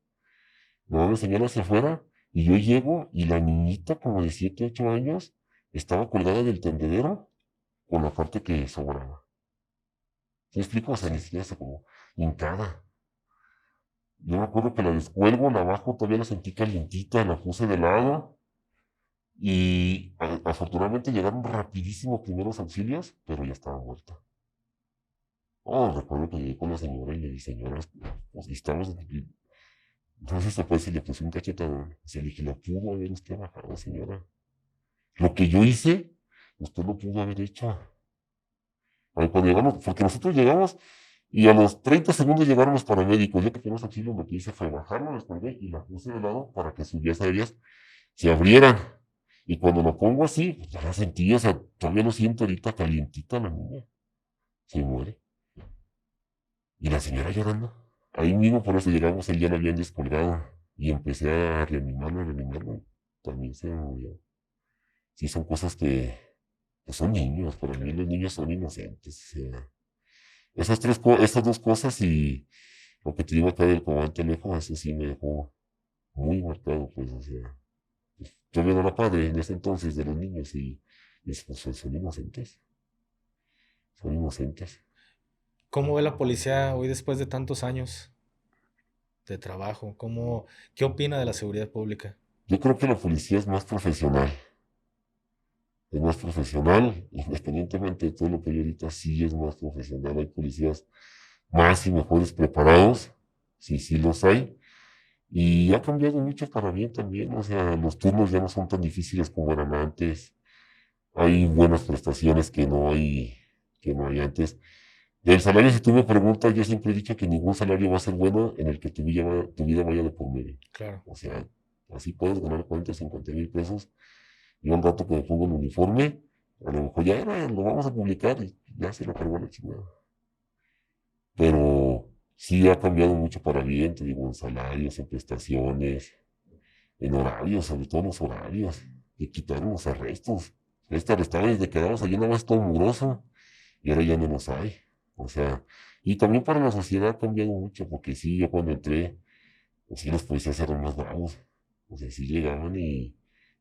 Nomás me señala hacia afuera, y yo llego, y la niñita, como de 7, 8 años, estaba colgada del tendedero con la parte que sobraba. ¿Sí me explico? O sea, ni Sí. siquiera está como hincada. Yo me acuerdo que la descuelgo, la bajo, todavía la sentí calientita, la puse de lado, y afortunadamente llegaron rapidísimo primeros auxilios, pero ya estaba muerta. Oh, recuerdo que llegué con la señora y le dije, señora, pues estamos, no sé si se le puse un cachetadón. Se le dije, lo pudo haber usted bajado, señora. Lo que yo hice, usted lo pudo haber hecho. Ahí cuando llegamos, porque nosotros llegamos y a los 30 segundos llegaron los paramédicos. Yo que tenemos auxilio, lo que hice fue bajarlo, descolgué y la puse de lado para que sus vías aéreas se abrieran. Y cuando lo pongo así, pues ya la sentí, o sea, todavía lo siento ahorita calientita la niña. Se muere. Y la señora llorando. Ahí mismo por eso llegamos, él ya lo habían descolgado. Y empecé a reanimarlo. También se murió. Sí, son cosas que pues son niños, para mí los niños son inocentes. O sea, esas dos cosas y lo que te digo acá del comandante Alejo, eso sí me dejó muy marcado, pues, o sea, pues, yo no era padre en ese entonces de los niños y pues, son inocentes. son inocentes. ¿Cómo ve la policía hoy después de tantos años de trabajo? ¿Qué opina de la seguridad pública? Yo creo que la policía es más profesional, independientemente de todo lo que hay ahorita, sí es más profesional. Hay policías más y mejores preparados, sí, sí los hay. Y ha cambiado mucho para bien también, o sea, los turnos ya no son tan difíciles como eran antes. Hay buenas prestaciones que no hay antes. Del salario, si tú me preguntas, yo siempre he dicho que ningún salario va a ser bueno en el que tu vida vaya de por medio. Claro. O sea, así puedes ganar 40 o 50,000 pesos. Y un rato que me pongo el uniforme, a lo mejor ya era, lo vamos a publicar y ya se lo cargó la chingada. Pero sí ha cambiado mucho para bien, te digo, en salarios, en prestaciones, en horarios, sobre todo los horarios. Y quitaron los arrestos. Arrestaban y te quedabas ahí una vez todo mugroso y ahora ya no los hay. O sea, y también para la sociedad ha cambiado mucho, porque sí, yo cuando entré, pues sí, los policías eran más bravos. O sea, sí llegaban y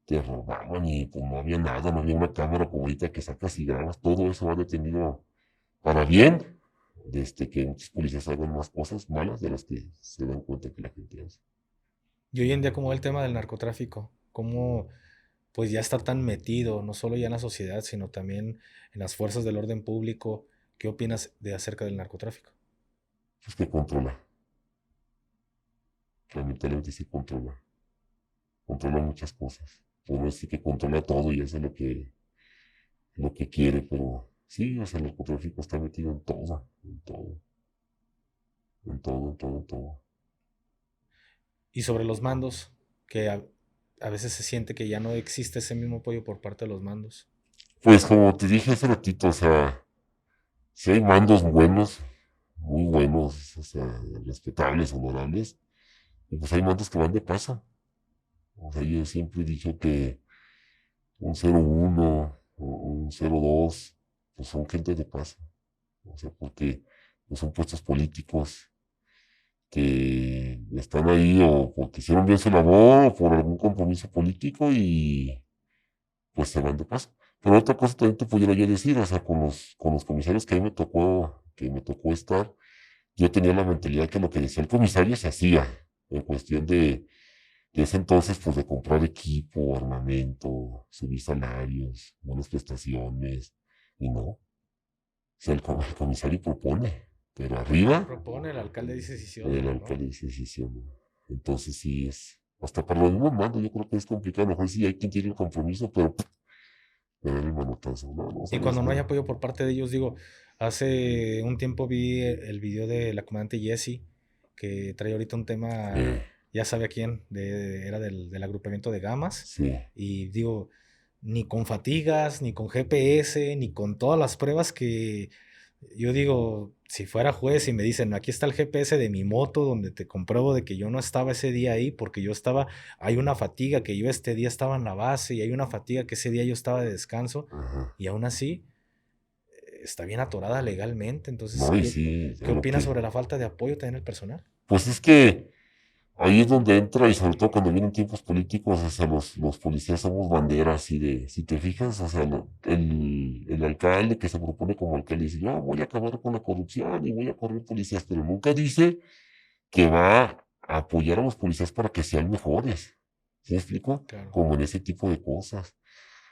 te robaban y pues no había nada, no había una cámara como ahorita que sacas y grabas. Todo eso va detenido para bien, desde que muchos policías hagan más cosas malas de las que se dan cuenta que la gente hace. Y hoy en día, ¿cómo ve el tema del narcotráfico? ¿Cómo pues ya está tan metido, no solo ya en la sociedad, sino también en las fuerzas del orden público? ¿Qué opinas de acerca del narcotráfico? Es que controla, lamentablemente sí controla, controla muchas cosas. Por no decir que controla todo y hace lo que quiere, pero sí, o sea, el narcotráfico está metido en todo, en todo, en todo, en todo, en todo. Y sobre los mandos, que a veces se siente que ya no existe ese mismo apoyo por parte de los mandos. Pues como te dije hace ratito, o sea, si hay mandos buenos, muy buenos, o sea, respetables, honorables, y pues hay mandos que van de paso. O sea, yo siempre he dicho que un 01 o un 02, pues son gente de paso. O sea, porque pues, son puestos políticos que están ahí o porque hicieron bien su labor o por algún compromiso político y pues se van de paso. Pero otra cosa también te pudiera yo decir, o sea, con los comisarios que a mí que me tocó estar, yo tenía la mentalidad que lo que decía el comisario se hacía, en cuestión de ese entonces, pues de comprar equipo, armamento, subir salarios, buenas prestaciones, y no. O sea, el comisario propone, pero arriba, Propone, el alcalde dice si sí o el no, ¿no? alcalde dice decisión. Entonces sí es, hasta para los mismos mandos, yo creo que es complicado. A lo mejor sí hay quien tiene el compromiso, pero le dan el manotazo. No, no, Y sabes cuando no hay que. apoyo por parte de ellos, digo, hace un tiempo vi el video de la comandante Jessie, que trae ahorita un tema, Eh, ya sabe a quién, era del agrupamiento de Gamas, sí, y digo, ni con fatigas, ni con GPS, ni con todas las pruebas que yo digo, si fuera juez y me dicen, aquí está el GPS de mi moto donde te compruebo de que yo no estaba ese día ahí porque yo estaba, hay una fatiga que yo este día estaba en la base y hay una fatiga que ese día yo estaba de descanso ajá. y aún así está bien atorada legalmente. Entonces, No, y sí, ¿qué a lo opinas que. sobre la falta de apoyo también del personal? Pues es que ahí es donde entra, y sobre todo cuando vienen tiempos políticos, o sea, los policías somos banderas, y de, si te fijas, o sea, el alcalde que se propone como alcalde dice, yo voy a acabar con la corrupción y voy a correr policías, pero nunca dice que va a apoyar a los policías para que sean mejores. ¿Sí me explico? Claro. Como en ese tipo de cosas.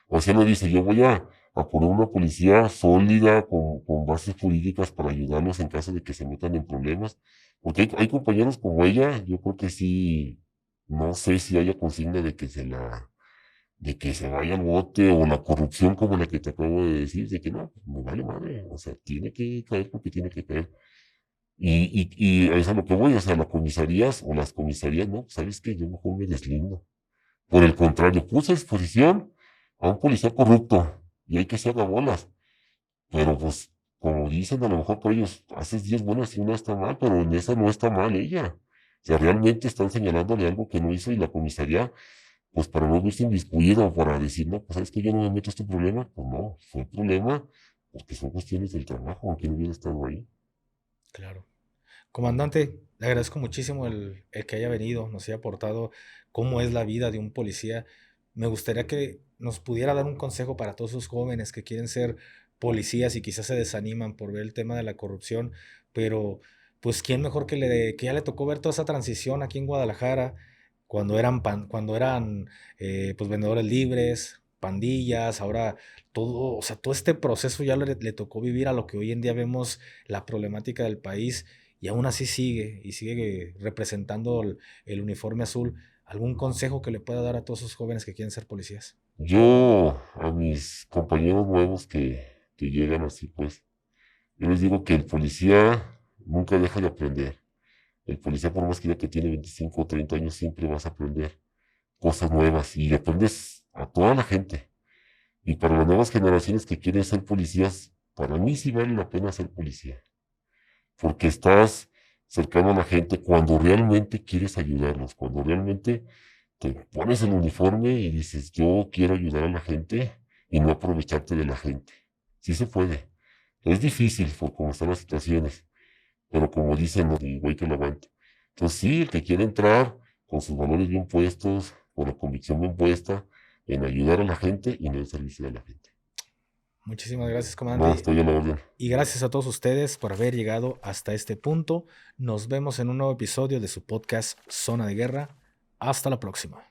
O sea, no dice, yo voy a poner una policía sólida, con bases jurídicas para ayudarlos en caso de que se metan en problemas. Porque hay compañeros como ella, yo creo que sí, no sé si haya consigna de que se vaya al bote o la corrupción como la que te acabo de decir, de que no, me vale madre, o sea, tiene que caer porque tiene que caer. Y eso es a lo que voy, o sea, las comisarías o las comisarías, no, ¿sabes qué? Yo mejor me deslindo. Por el contrario, puse a disposición a un policía corrupto y hay que se haga bolas. Pero pues, como dicen, a lo mejor por ellos haces 10 buenas y una está mal, pero en esa no está mal ella. O sea, realmente están señalándole algo que no hizo y la comisaría, pues para no verse inmiscuida o para decir, no, pues sabes que yo no me meto a este problema, pues no, fue un problema porque son cuestiones del trabajo, aunque no hubiera estado ahí. Claro. Comandante, le agradezco muchísimo el que haya venido, nos haya aportado cómo es la vida de un policía. me gustaría que nos pudiera dar un consejo para todos esos jóvenes que quieren ser policías y quizás se desaniman por ver el tema de la corrupción, pero pues quién mejor que ya le tocó ver toda esa transición aquí en Guadalajara, cuando eran pues vendedores libres, pandillas, ahora todo, o sea, todo este proceso ya le tocó vivir a lo que hoy en día vemos la problemática del país y aún así sigue y sigue representando el uniforme azul. ¿Algún consejo que le pueda dar a todos esos jóvenes que quieren ser policías? Yo a mis compañeros nuevos que llegan así, pues, yo les digo que el policía nunca deja de aprender. El policía, por más que ya que tiene 25 o 30 años, siempre vas a aprender cosas nuevas y aprendes a toda la gente. Y para las nuevas generaciones que quieren ser policías, para mí sí vale la pena ser policía. Porque estás cercano a la gente cuando realmente quieres ayudarlos, cuando realmente te pones el uniforme y dices, yo quiero ayudar a la gente y no aprovecharte de la gente. Sí se puede. Es difícil por cómo están las situaciones, pero como dicen los de güey que lo aguanta. Entonces sí, el que quiere entrar con sus valores bien puestos, con la convicción bien puesta, en ayudar a la gente y no en servicio a la gente. Muchísimas gracias, No, comandante. estoy a la orden. Y gracias a todos ustedes por haber llegado hasta este punto. Nos vemos en un nuevo episodio de su podcast Zona de Guerra. Hasta la próxima.